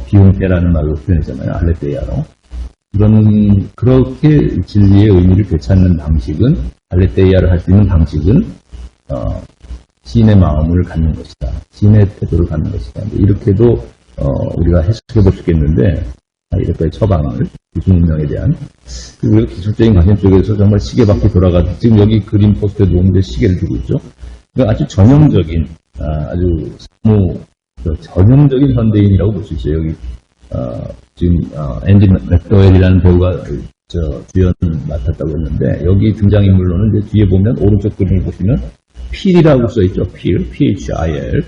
비운폐라는 말로 표현했잖아요. 알레테이아로. 그렇게 진리의 의미를 되찾는 방식은, 알레테이아를 할 수 있는 방식은 시인의 마음을 갖는 것이다. 시인의 태도를 갖는 것이다. 이렇게도 우리가 해석해 볼 수 있겠는데, 하이데거의 처방을, 기술문명에 대한, 그리고 기술적인 관점 쪽에서 정말 시계바퀴 돌아가듯, 지금 여기 그림 포스터에 놓은 시계를 두고 있죠. 아주 전형적인, 아주 전형적인 현대인이라고 볼 수 있어요. 여기 지금 앤디 맥도웰이라는 배우가 주연 맡았다고 했는데 여기 등장인물로는 이제 뒤에 보면 오른쪽 그림을 보시면 필이라고 써있죠. 필, PHIL.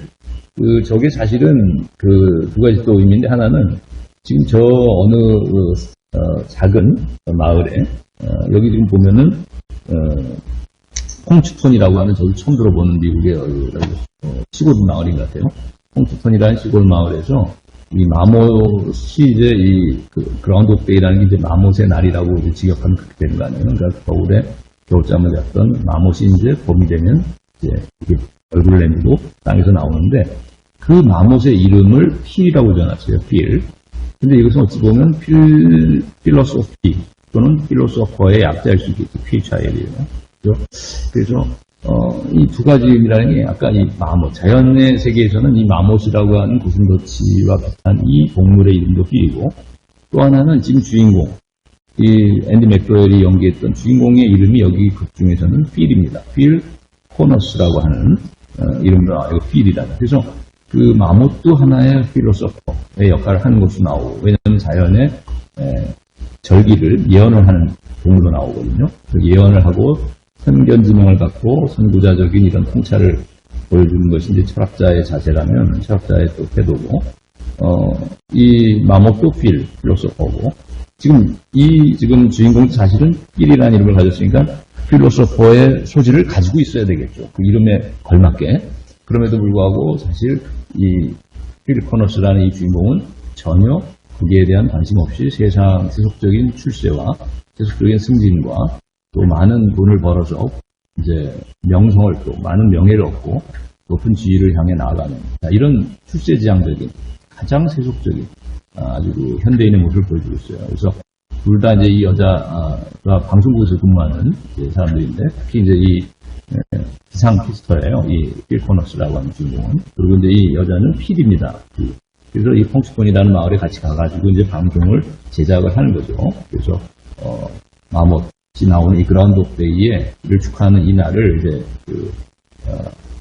저게 사실은 두 가지 또 의미인데 하나는 지금 저 어느 작은 마을에 여기 지금 보면은 홍추톤이라고 하는 저도 처음 들어보는 미국의 시골 마을인 것 같아요. 홍추톤이라는 시골 마을에서 이 마못이 이제 그라운드 데이라는 게 이제 마못의 날이라고 이제 직역하면 그렇게 되는 거 아니에요. 그러니까 겨울에 겨울잠을 잤던 마못이 이제 봄이 되면 이제 이게 얼굴을 내밀고 땅에서 나오는데 그 마못의 이름을 필이라고 지어놨어요. 필. 근데 이것은 어찌 보면 필로소피 또는 필로소퍼의 약자일 수 있겠죠. PHIL이에요. 그래서 이 두 가지 의미라는 게 아까 이 마못, 자연의 세계에서는 이 마못이라고 하는 고슴도치와 비슷한 이 동물의 이름도 필이고 또 하나는 지금 주인공, 이 앤디 맥도웰이 연기했던 주인공의 이름이 여기 극 중에서는 필입니다. 필 코너스라고 하는 이름으로 나와요. 필이다. 그래서 그 마못도 하나의 필로소퍼의 역할을 하는 것으로 나오고 왜냐하면 자연의 절기를 예언을 하는 동물로 나오거든요. 그 예언을 하고 선견지명을 갖고 선구자적인 이런 통찰을 보여주는 것이 이제 철학자의 자세라면 철학자의 또 태도고, 이 마못도 필로소퍼고, 지금 주인공 사실은 필이라는 이름을 가졌으니까 필로소퍼의 소질을 가지고 있어야 되겠죠. 그 이름에 걸맞게. 그럼에도 불구하고 사실 이 필 코너스라는 이 주인공은 전혀 거기에 대한 관심 없이 세상 세속적인 출세와 세속적인 승진과 또 많은 돈을 벌어서 이제 명성을 또 많은 명예를 얻고 높은 지위를 향해 나아가는 이런 출세지향적인 가장 세속적인 아주 현대인의 모습을 보여주고 있어요. 그래서 둘 다 이제 이 여자가 방송국에서 근무하는 사람들인데 특히 이제 이 기상 캐스터예요. 이 필 코너스라고 하는 주인공은. 그리고 이제 이 여자는 필입니다. 그래서 이 펑스콘이라는 마을에 같이 가가지고 이제 방송을 제작을 하는 거죠. 그래서 마못이 나오는 이 그라운드 오브 데이를 축하하는 이 날을 이제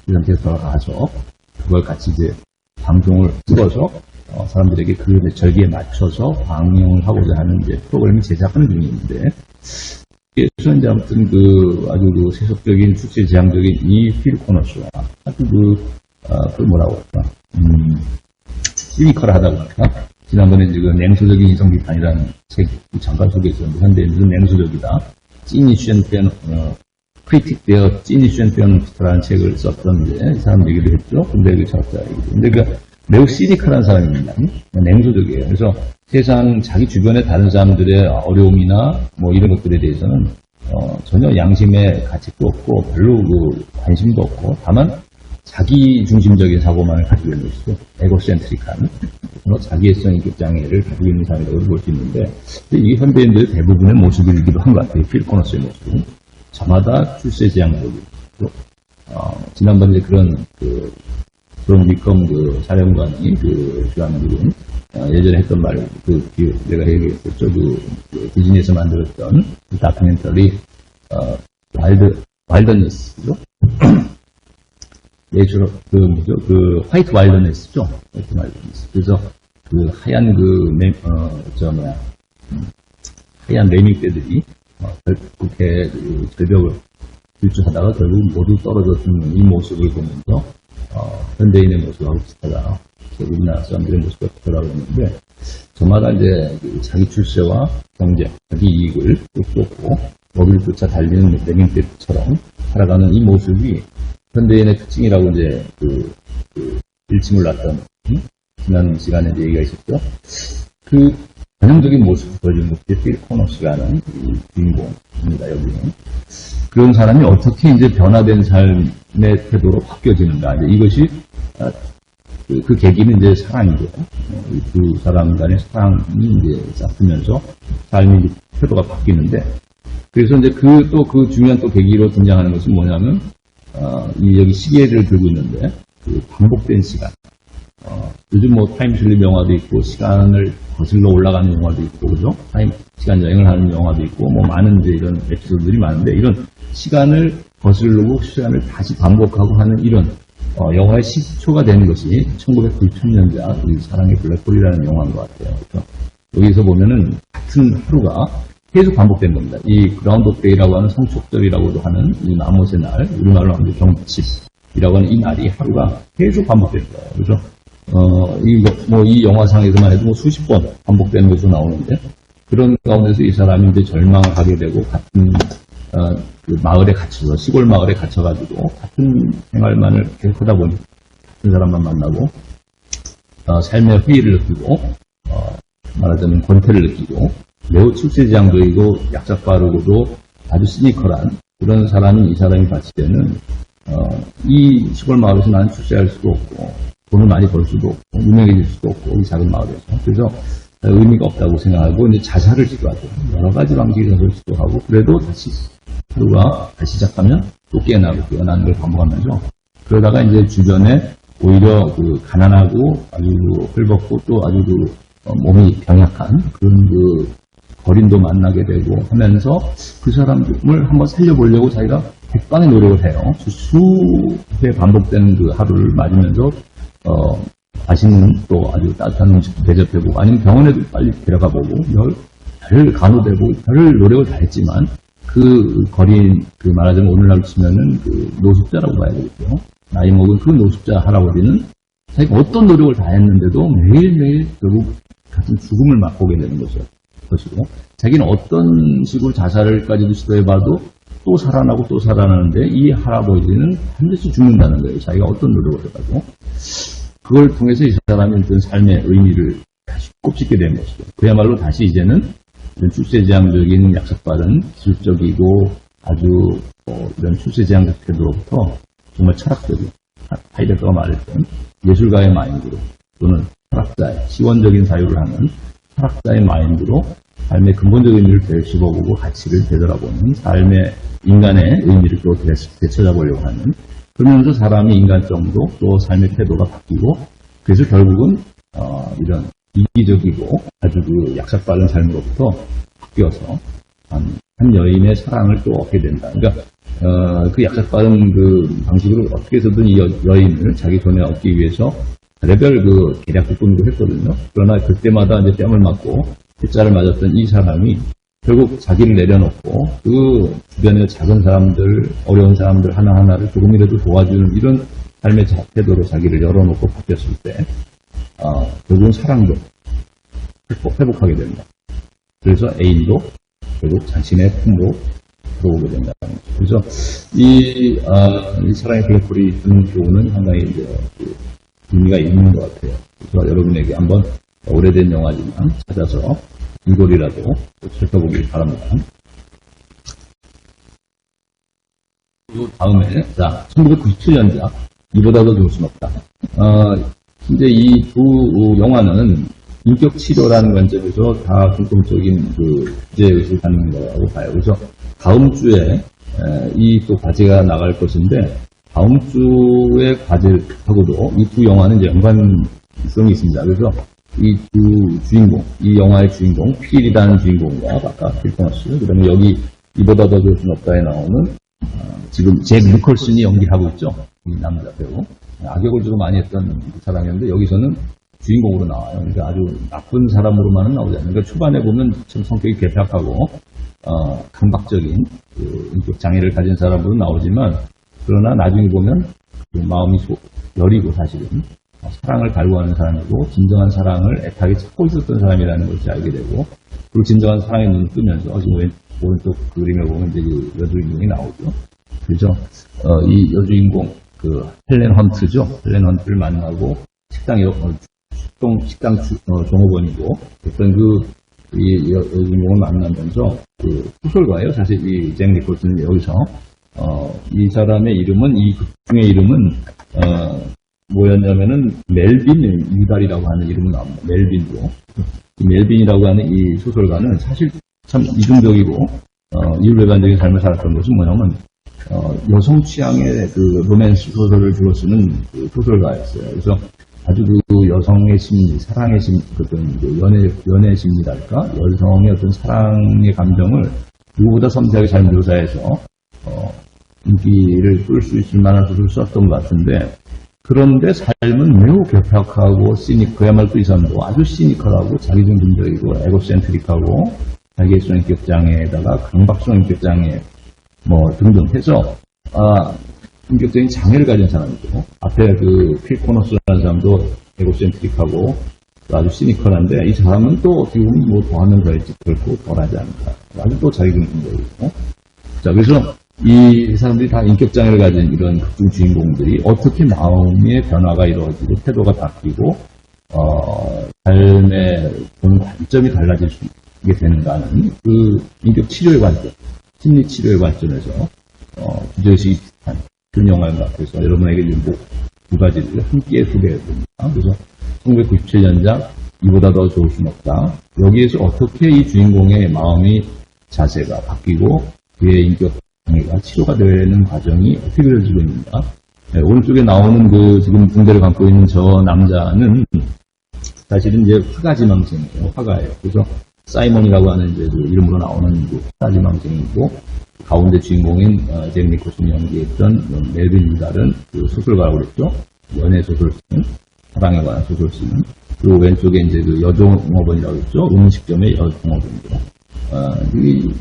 기상 캐스터가 가서 그걸 같이 이제 방송을 찍어서 사람들에게 그 절기에 맞춰서 방영을 하고자 하는 이제 프로그램을 제작하는 중인데, 그래서 이제 아무튼 아주 세속적인 출세지향적인 이 필 코너스와 아주 뭐라고 할까, 시니컬하다고 할까. 지난번에 지금 냉소적인 이성 비판이라는 책 잠깐 소개했었는데 현대인들은 냉소적이다. 찌니슈앤 크리틱되어 찌니슈앤 피터라는 책을 썼던 이제 사람 얘기도 했죠. 근데 그 철학자 얘기도. 근데 매우 시니컬한 사람입니다. 냉소적이에요. 그래서 세상 자기 주변의 다른 사람들의 어려움이나 뭐 이런 것들에 대해서는 전혀 양심의 가책도 없고 별로 관심도 없고 다만 자기 중심적인 사고만을 가지고 있는 것이죠. 에고센트릭한 자기애성 인격 장애를 가지고 있는 사람이라고 볼 수 있는데 이게 현대인들의 대부분의 모습이기도 한 것 같아요. 필 코너스의 모습은 저마다 출세지향적이고 지난번에 그런 리컴 사령관이 주한미군 예전에 했던 말 내가 얘기했었죠. 디즈니에서 만들었던 다큐멘터리 와일드니스죠. 네이처 화이트 와일드니스죠. 화이트 와일드니스. 그래서 하얀 하얀 레밍떼들이 그렇게 절벽을 질주하다가 결국 모두 떨어져 죽는 이 모습을 보면서 현대인의 모습하고 비슷하다. 우리나라 사람들의 모습과 비슷하다고 했는데 저마다 이제 자기 출세와 경제, 자기 이익을 쫓고 머리를 쫓아 달리는 레밍떼처럼 살아가는 이 모습이 현대인의 특징이라고 이제 일침을 놨던 지난 시간에 이제 얘기가 있었죠. 전형적인 모습을 보여주는 것이 필 코너스라는 주인공입니다. 여기는 그런 사람이 어떻게 이제 변화된 삶의 태도로 바뀌어지는가. 이제 이것이 그 계기는 이제 사랑이죠. 두 사람 간의 사랑이 이제 싹트면서 삶의 태도가 바뀌는데 그래서 이제 그 중요한 또 계기로 등장하는 것은 뭐냐면 여기 시계를 들고 있는데 반복된 시간. 요즘 타임슬립 영화도 있고 시간을 거슬러 올라가는 영화도 있고 그죠? 시간 여행을 하는 영화도 있고 많은 이제 이런 에피소드들이 많은데 이런 시간을 거슬르고 시간을 다시 반복하고 하는 이런 영화의 시초가 되는 것이 1993년작 이 사랑의 블랙홀이라는 영화인 것 같아요. 그래서 여기서 보면은 같은 하루가 계속 반복된 겁니다. 이 그라운드 데이라고 하는 성축절이라고도 하는 이 나못의 날, 우리말로 하면 경칩이라고 하는 이 날이 하루가 계속 반복된 거예요. 그래서 이 영화상에서만 해도 수십 번 반복되는 것으로 나오는데, 그런 가운데서 이 사람이 이제 절망을 하게 되고, 같은, 그 마을에 갇혀서, 시골 마을에 갇혀가지고, 같은 생활만을 계속 하다 보니, 같은 사람만 만나고, 삶의 회의를 느끼고, 말하자면 권태를 느끼고, 매우 출세지향적이고, 약삭 빠르고도 아주 시니컬한 그런 사람이 이 사람이 봤을 때는, 이 시골 마을에서 나는 출세할 수도 없고, 돈을 많이 벌 수도 없고, 유명해질 수도 없고, 이 작은 마을에서. 그래서 의미가 없다고 생각하고, 이제 자살을 시도하죠. 여러 가지 방식의 자살을 시도하고, 그래도 다시, 하루가 다시 시작하면 또 깨어나는 걸 반복하면서, 그러다가 이제 주변에 오히려 그 가난하고 아주 헐벗고 또 아주 몸이 병약한 그런 거린도 만나게 되고 하면서 그 사람을 한번 살려보려고 자기가 백방의 노력을 해요. 수회 반복되는 그 하루를 맞으면서, 맛있는 또 아주 따뜻한 음식 대접해보고, 아니면 병원에도 빨리 데려가보고, 별 간호되고, 별 노력을 다 했지만, 말하자면 오늘날 치면은 노숙자라고 봐야 되겠죠. 나이 먹은 그 노숙자 할아버지는 자기가 어떤 노력을 다 했는데도 매일매일 결국 같은 죽음을 맛보게 되는 것이고, 자기는 어떤 식으로 자살을까지도 시도해봐도 또 살아나고 또 살아나는데, 이 할아버지는 반드시 죽는다는 거예요. 자기가 어떤 노력을 해가지고. 그걸 통해서 이 사람이 어떤 삶의 의미를 다시 꼽짓게 된 것이죠. 그야말로 다시 이제는 출세지향적인 약삭빠른 기술적이고 아주 이런 출세지향적 태도로부터 정말 철학적인, 하이데거가 말했던 예술가의 마인드로, 또는 철학자의 시원적인 사유를 하는 철학자의 마인드로 삶의 근본적인 의미를 되짚어보고 가치를 되돌아보는 삶의 인간의 의미를 또 되찾아보려고 하는, 그러면서 사람의 인간성도 또 삶의 태도가 바뀌고, 그래서 결국은 이런 이기적이고 아주 약삭빠른 삶으로부터 바뀌어서 한 여인의 사랑을 또 얻게 된다. 그러니까 그 약삭빠른 그 방식으로 어떻게 해서든 이 여인을 자기 손에 얻기 위해서 별의별 계략도 꾸미고 했거든요. 그러나 그때마다 이제 뺨을 맞고 빗자를 맞았던 이 사람이 결국 자기를 내려놓고 그 주변의 작은 사람들, 어려운 사람들 하나하나를 조금이라도 도와주는 이런 삶의 태도로 자기를 열어놓고 바뀌었을 때, 결국은 사랑도 회복하게 됩니다. 그래서 애인도 결국 자신의 품으로 들어오게 된다는 거죠. 그래서 이 사랑의 블랙홀이 주는 교훈은 상당히 이제 의미가 있는 것 같아요. 그래서 여러분에게 한번 오래된 영화지만 찾아서 이골이라도 살펴보길 바랍니다. 그리고 다음에, 1997년작, 이보다 더 좋을 순 없다. 이제 이 두 영화는 인격 치료라는 관점에서 다 공통적인 주제의식을 갖는 거라고 봐요. 그래서 다음 주에 이 또 과제가 나갈 것인데, 다음 주의 과제하고도 이 두 영화는 이제 연관성이 있습니다. 그래서 이 두 주인공, 이 영화의 주인공, 필이라는 주인공과 아까 필 토마스, 그 다음에 여기 이보다 더 좋을 순 없다에 나오는 지금 잭 니콜슨이 연기하고 있죠. 이 남자 배우. 악역을 주로 많이 했던 사람이었는데 여기서는 주인공으로 나와요. 그러니까 아주 나쁜 사람으로만은 나오지 않아요. 그러니까 초반에 보면 참 성격이 괴팍하고 강박적인 인격 장애를 가진 사람으로 나오지만, 그러나 나중에 보면 마음이 여리고 사실은 사랑을 갈구하는 사람이고 진정한 사랑을 애타게 찾고 있었던 사람이라는 것을 알게 되고, 그리고 진정한 사랑의 눈을 뜨면서 지금 오른쪽 그림에 보면 이제 여주인공이 나오죠. 그래서 이 여주인공 헬렌 헌트죠. 헬렌 헌트를 만나고 식당 종업원이고 어떤 이 여주인공을 만나면서 소설가예요. 사실 이 잭 니콜슨은 여기서 이 사람의 이름은, 이 극 중의 이름은 뭐였냐면은 멜빈 유달이라고 하는 이름이 나옵니다. 멜빈도. 이 멜빈이라고 하는 이 소설가는 사실 참 이중적이고 이율배반적인 삶을 살았던 것은 뭐냐면 여성 취향의 로맨스 소설을 주로 쓰는 소설가였어요. 그래서 아주 여성의 심리, 사랑의 심리, 연애 심리랄까, 여성의 어떤 사랑의 감정을 누구보다 섬세하게 잘 묘사해서 인기를 끌 수 있을 만한 소설을 썼던 것 같은데, 그런데 삶은 매우 괴팍하고 그야말로 이 사람도 아주 시니컬하고 자기중심적이고 에고센트릭하고 자기애성 인격장애에다가 강박성 인격장애 뭐 등등 해서 인격적인 장애를 가진 사람이고, 앞에 필 코너스라는 사람도 에고센트릭하고 아주 시니컬한데, 이 사람은 또 어떻게 보면 뭐 더하면 더했지 결코 덜하지 않는다. 아주 또 자기중심적이고. 자, 그래서 이 사람들이 다 인격장애를 가진 이런 극중 주인공들이 어떻게 마음의 변화가 이루어지고 태도가 바뀌고 삶의 보는 관점이 달라질 수 있게 되는가는 인격 치료의 관점, 심리 치료의 관점에서 주제의식이 비슷한 그런 영화인 것 같아서 여러분에게 두 가지를 함께 소개해 봅니다. 그래서 1997년작 이보다 더 좋을 순 없다. 여기에서 어떻게 이 주인공의 마음의 자세가 바뀌고 그의 인격 장애가 치료가 되는 과정이 어떻게 그려지고 있는가. 네, 오른쪽에 나오는 지금 붕대를 감고 있는 저 남자는 사실은 이제 화가지망생이에요. 화가예요. 그래서 사이먼이라고 하는 이제 이름으로 나오는 화가지망생이고, 가운데 주인공인 잭 니콜슨이 연기했던 멜빈 유달은 소설가라고 그랬죠. 연애 소설 쓰는, 사랑에 관한 소설 쓰는. 그리고 왼쪽에 이제 여종업원이라고 했죠. 음식점의 여종업원입니다.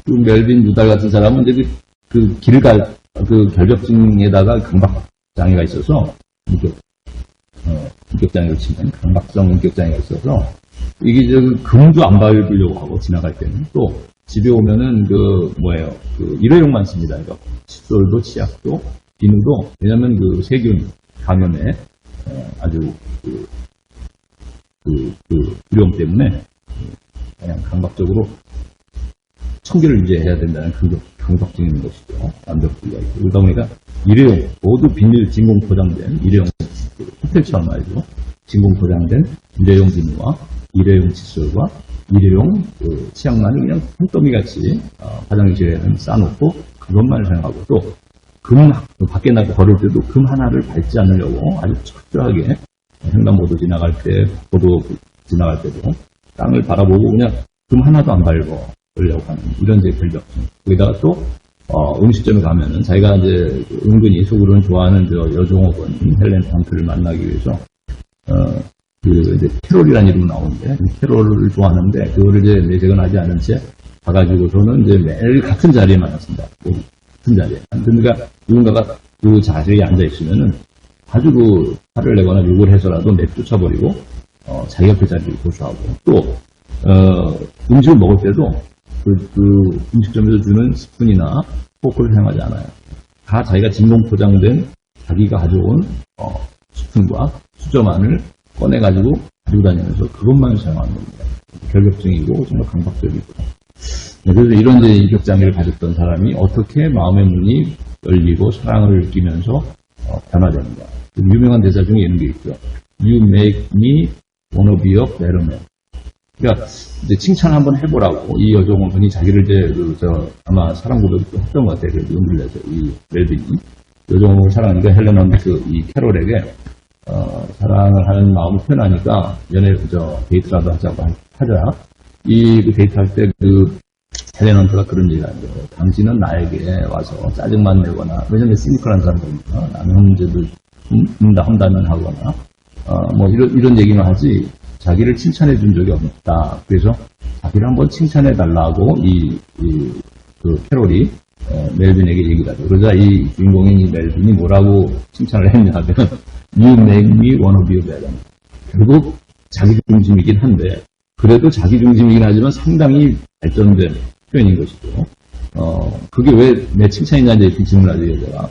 멜빈 유달 같은 사람은 이제 결벽증에다가 강박장애가 있어서, 인격장애를 치면 강박성 인격장애가 있어서, 이게 금도 안 밟으려고 하고 지나갈 때는 또 집에 오면은 일회용만 씁니다. 그러니까 칫솔도 치약도 비누도, 왜냐면 세균 감염에 아주 두려움 때문에 그냥 강박적으로 청결을 유지해야 된다는 강박증인 것이죠. 완벽주의가 있고. 그러다 보니까 일회용, 모두 비닐 진공 포장된 일회용, 호텔처럼 말이죠. 진공 포장된 일회용 비누와 일회용 칫솔과 일회용 치약만을 그냥 한 더미같이 화장실에는 싸놓고 그것만 사용하고, 또 밖에 나가 걸을 때도 금 하나를 밟지 않으려고 아주 철저하게 횡단보도 지나갈 때, 보도 지나갈 때도 땅을 바라보고 그냥 금 하나도 안 밟으려고 하는 이런 제 결벽증. 거기다가 또 음식점에 가면은 자기가 이제 은근히 속으로는 좋아하는 여종업원 헬렌 턴트를 만나기 위해서 이제 캐롤이라는 이름으로 나오는데, 캐롤을 좋아하는데 그거를 이제 내색은 하지 않은 채 가가지고서는 이제 매일 같은 자리에만 앉습니다. 같은 자리에. 그러니까 누군가가 그 자리에 앉아 있으면은 아주 화를 내거나 욕을 해서라도 내쫓아버리고 자기가 그 자리를 고수하고, 또 음식을 먹을 때도 음식점에서 주는 스푼이나 포크를 사용하지 않아요. 다 자기가 진공 포장된 자기가 가져온 스푼과 수저만을 꺼내가지고 가지고 다니면서 그것만 사용하는 겁니다. 결벽증이고 정말 강박적이고. 네, 그래서 이런 인격장애를 가졌던 사람이 어떻게 마음의 문이 열리고 사랑을 느끼면서 변화되는가. 유명한 대사 중에 이런 게 있죠. You make me wanna be a better man. 그러니까 이제 칭찬 한번 해보라고 이 여종은 자기를 이제 아마 사랑 고백도 했던 것 같아요. 그래서 은들려서 이 멜빈이 여종을 사랑하니까 헬렌 헌트 이 캐롤에게 사랑을 하는 마음을 표현하니까 데이트라도 하자고 하자. 데이트할 때 헬렌 헌트가 그런 얘기를 하죠. 당신은 나에게 와서 짜증만 내거나, 왜냐면 시니컬한 사람이니까 나는 언제도 험담을 하거나 뭐 이런 얘기만 하지 자기를 칭찬해 준 적이 없다. 그래서 자기를 한번 칭찬해 달라고 캐롤이 멜빈에게 얘기를 하죠. 그러자 이 주인공인 이 멜빈이 뭐라고 칭찬을 했냐면 You make me wanna be better. 결국 자기중심이긴 한데, 그래도 자기중심이긴 하지만 상당히 발전된 표현인 것이죠. 그게 왜 내 칭찬이냐 이렇게 질문하죠, 여자가.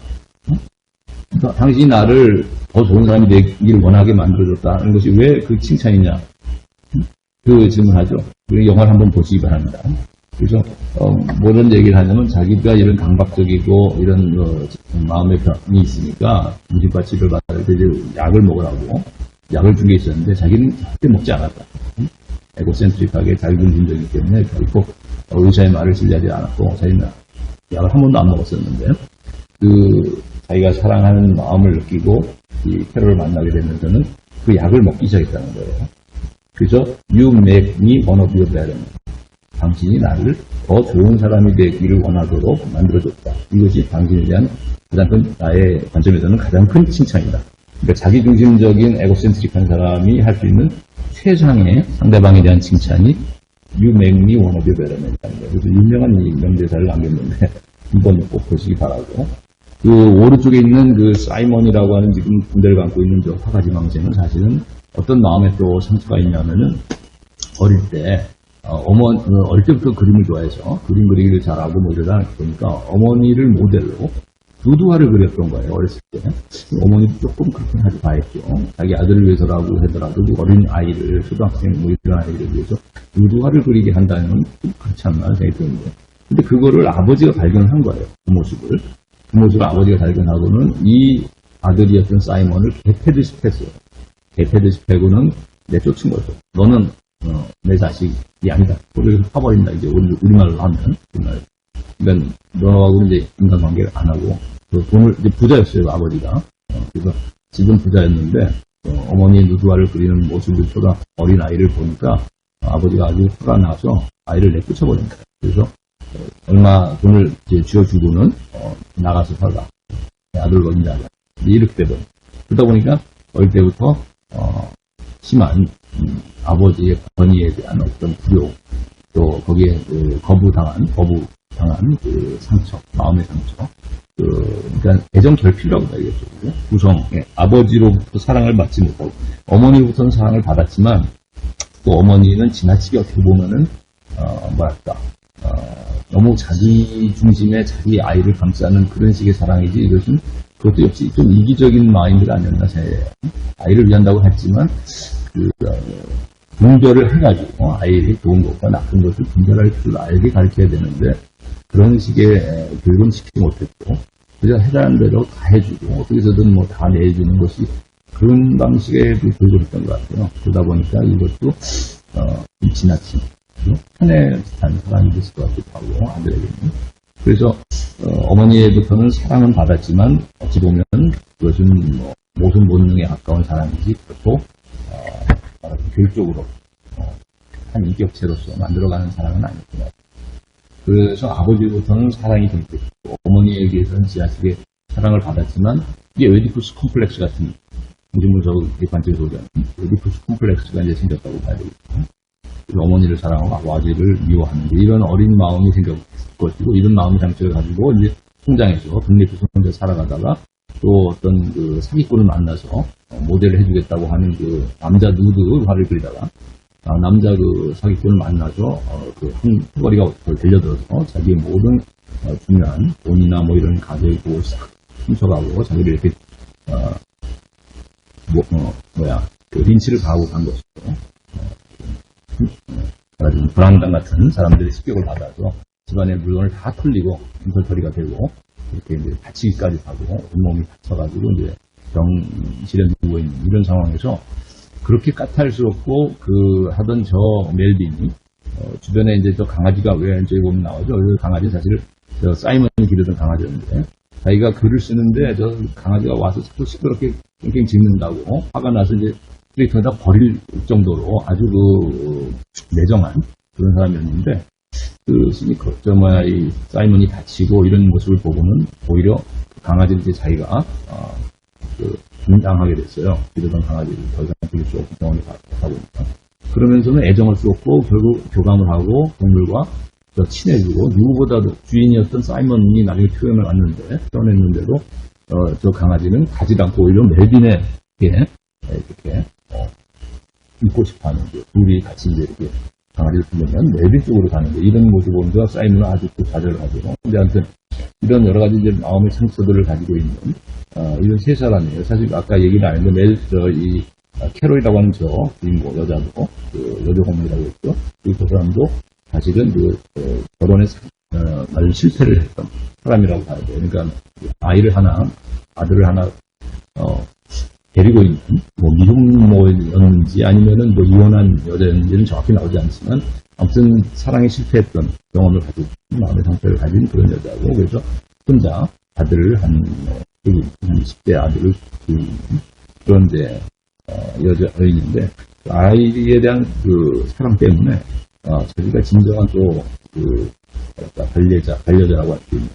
당신이 나를 더 좋은 사람이 되기를 원하게 만들어줬다는 것이 왜 그 칭찬이냐. 그 질문하죠. 우리 영화를 한번 보시기 바랍니다. 그래서, 뭐런 얘기를 하냐면 자기가 이런 강박적이고 이런 마음의 병이 있으니까 무심바치를 받을 때 약을 먹으라고 약을 준 게 있었는데 자기는 절대 먹지 않았다. 에고센트릭하게 자기중심적이기 때문에 결코 의사의 말을 신뢰하지 않았고 자기는 약을 한 번도 안 먹었었는데 자기가 사랑하는 마음을 느끼고 이 캐롤을 만나게 되면서는 그 약을 먹기 시작했다는 거예요. 그래서 You make me wanna be better. 당신이 나를 더 좋은 사람이 되기를 원하도록 만들어줬다. 이것이 당신에 대한 가장 큰, 나의 관점에서는 가장 큰 칭찬이다. 그러니까 자기중심적인 에고센트릭한 사람이 할 수 있는 최상의 상대방에 대한 칭찬이 You make me wanna be better man이라는 거예요. 그래서 유명한 이 명대사를 남겼는데 한번 꼭 보시기 바라고. 그 오른쪽에 있는 그 사이먼이라고 하는 지금 군대를 갖고 있는 저 화가지 망생은 사실은 어떤 마음에 또 상처가 있냐면은 어릴 때 어릴 때부터 그림을 좋아해서 그림 그리기를 잘하고 뭐 이러다 보니까 어머니를 모델로 누드화를 그렸던 거예요, 어렸을 때. 어머니도 조금 그렇게 하지 봐야죠. 자기 아들을 위해서라고 하더라도 그 어린 아이를, 초등학생 뭐 이런 아이를 위해서 누드화를 그리게 한다는 건 좀 그렇지 않나 생각이 드는데. 근데 그거를 아버지가 발견한 거예요, 그 모습을. 그 모습을 아버지가 발견하고는 이 아들이었던 사이먼을 개패듯이 팼어요. 개패듯이 패고는 내쫓은 거죠. 너는 내 자식이 아니다. 그래서 파버린다, 이제 우리말로 하면. 우리말. 그러니까 너하고 이제 인간관계를 안 하고 그 돈을 이제 부자였어요, 아버지가. 그래서 지금 부자였는데 어머니의 누드화를 그리는 모습을 보다 어린 아이를 보니까 아버지가 아주 화가 나서 아이를 내쫓아버린 거예요. 그래서 얼마 돈을 이제 쥐어주고는 나가서 살라. 아들 어린다. 이렇게 되버린. 그러다 보니까 어릴 때부터 심한 아버지의 권위에 대한 어떤 불효, 또 거기에 거부당한 그 상처, 마음의 상처, 그러니까 애정 결핍이라고 봐야겠죠. 구성, 아버지로부터 사랑을 받지 못하고 어머니로부터는 사랑을 받았지만 또 어머니는 지나치게 어떻게 보면은 너무 자기 중심의 자기 아이를 감싸는 그런 식의 사랑이지 이것은 그것도 역시 좀 이기적인 마인드가 아니었나 생각해요. 아이를 위한다고 했지만 분별을 해가지고 아이의 좋은 것과 나쁜 것을 분별할 줄 알게 가르쳐야 되는데 그런 식의 교육은 시키지 못했고 그냥 해달라는 대로 다 해주고 어떻게 해서든 뭐 다 내주는 것이 그런 방식의 교육을 했던 것 같아요. 그러다 보니까 이것도 지나친 편에 비슷한 사람이 됐을 것 같기도 하고 아들에게는. 그래서 어머니로부터는 사랑은 받았지만 어찌 보면 그것은 뭐 모든 본능에 가까운 사랑이지 그렇고 교육적으로 한 인격체로서 만들어가는 사랑은 아니구나. 그래서 아버지로부터는 사랑이 되고 어머니에게서는 지나치게 사랑을 받았지만 이게 오이디푸스 콤플렉스 같은 공중분석 객관적으로 보자면 오이디푸스 콤플렉스가 이제 생겼다고 봐야 되겠죠. 어머니를 사랑하고 아버지를 미워하는 이런 어린 마음이 생겼을 것이고 이런 마음 상처를 가지고 이제 성장해서 독립해서 혼자 살아가다가 또 어떤 그 사기꾼을 만나서 모델을 해주겠다고 하는 그 남자 누드화를 그리다가 남자 그 사기꾼을 만나서 한 턱걸이가 들려들어서 자기의 모든 중요한 돈이나 뭐 이런 가족을 훔쳐가고 자기를 이렇게 린치를 가하고 간 것이죠. 불황당 같은 사람들의 습격을 받아서 집안의 물건을 다 털리고 빈털터리가 되고 이렇게 이제 다치기까지 하고 온몸이 다쳐가지고 이제 병실에 누워있는 이런 상황에서 그렇게 까탈스럽고 하던 저 멜빈이 주변에 이제 저 강아지가 왜 저기 보면 나오죠. 그 강아지 사실 저 사이먼이 기르던 강아지였는데 자기가 글을 쓰는데 저 강아지가 와서 자꾸 시끄럽게 깽깽 짖는다고 화가 나서 이제 트위터에다 버릴 정도로 아주 매정한 그런 사람이었는데 이 사이먼이 다치고 이런 모습을 보고는 오히려 강아지를 이제 자기가 분당하게 됐어요. 기르던 강아지를 더 이상 기를 수 없는 병원에 가다 보니까. 그러면서는 애정을 쏟고 결국 교감을 하고 동물과 친해지고 누구보다도 주인이었던 사이먼이 나중에 표현했는데도 저 강아지는 가지 않고 오히려 멜빈에게 이렇게 입고 싶어하는 둘이 같이 이제 이렇게 강아지를 부르면 멜빈 쪽으로 가는데 이런 모습을 보면서 사이먼은 아주 좌절하고 근데 아무튼 이런 여러 가지 이제 마음의 상처들을 가지고 있는 이런 세 사람이에요. 사실 아까 얘기를 안 했는데 이 캐롤이라고 하는 저 주인공 여자도 여자 공무이라고 했죠. 그 사람도 사실은 결혼에 아주 실패를 했던 사람이라고 봐야 돼요. 그러니까 아들을 하나 데리고 있는 미혼모였는지 아니면은 이혼한 여자였는지는 정확히 나오지 않지만 아무튼 사랑에 실패했던 경험을 가지고 마음의 상처를 가진 그런 여자고 그래서 혼자 아들을 한 10대 아들을 키우는 그런 여인인데 아이에 대한 사랑 때문에 자기가 진정한 반려자라고 할 수 있는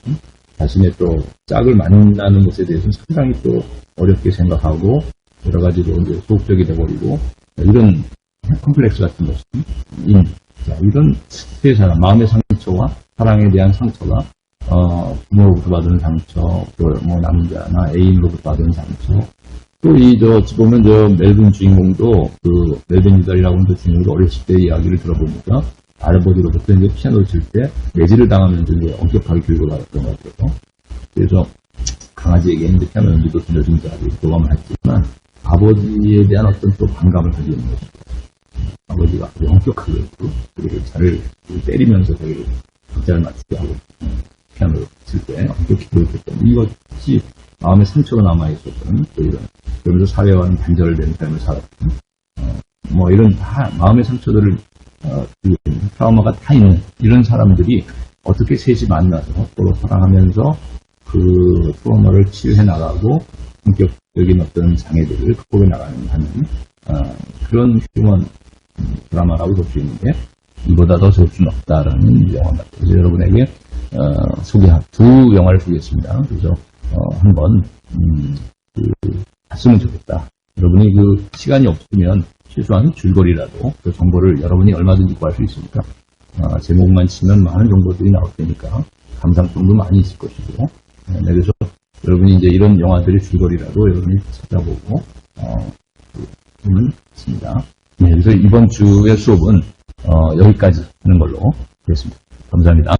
자신의 또 짝을 만나는 것에 대해서는 상당히 또 어렵게 생각하고 여러 가지로 이제 소극적이 돼버리고 이런 컴플렉스 같은 것은 이런 세 사람 마음의 상처와 사랑에 대한 상처가 부모로부터 받은 상처, 또 뭐 남자나 애인으로부터 받은 상처, 또 어찌 보면 멜빈 주인공도 멜빈 유달이라고 하는 주인공도 어렸을 때 이야기를 들어보니까 아버지로부터 이제 피아노를 칠 때 매질을 당하면서 이제 엄격하게 교육을 받았던 것 같아요. 그래서 강아지에게 이제 피아노 연주도 들려준다 교감을 했지만 아버지에 대한 어떤 또 반감을 가지고 있는 것이죠. 아버지가 아주 엄격하게 그리고 자를 때리면서 자기를 박자를 맞추게 하고 피아노를 칠 때 엄격히 교육했던 이것이 마음의 상처로 남아있었던 또 그러면서 사회와는 단절된 삶을 살았던 뭐 이런 다 마음의 상처들을 트라우마가 다 있는 이런 사람들이 어떻게 셋이 만나서 서로 사랑하면서 그 트라우마를 치유해 나가고 본격적인 어떤 장애들을 극복해 나가는 그런 휴먼 드라마라고 볼 수 있는데 이보다 더 좋을 수는 없다라는 영화입니다. 그래서 여러분에게 두 영화를 소개했습니다. 그래서 한번 봤으면 좋겠다. 여러분이 시간이 없으면 최소한 줄거리라도 그 정보를 여러분이 얼마든지 구할 수 있으니까 제목만 치면 많은 정보들이 나올 테니까 감상성도 많이 있을 것이고 그래서 여러분이 이제 이런 영화들의 줄거리라도 여러분이 찾아보고 보면 있습니다. 네, 그래서 이번 주의 수업은 여기까지 하는 걸로 하겠습니다. 감사합니다.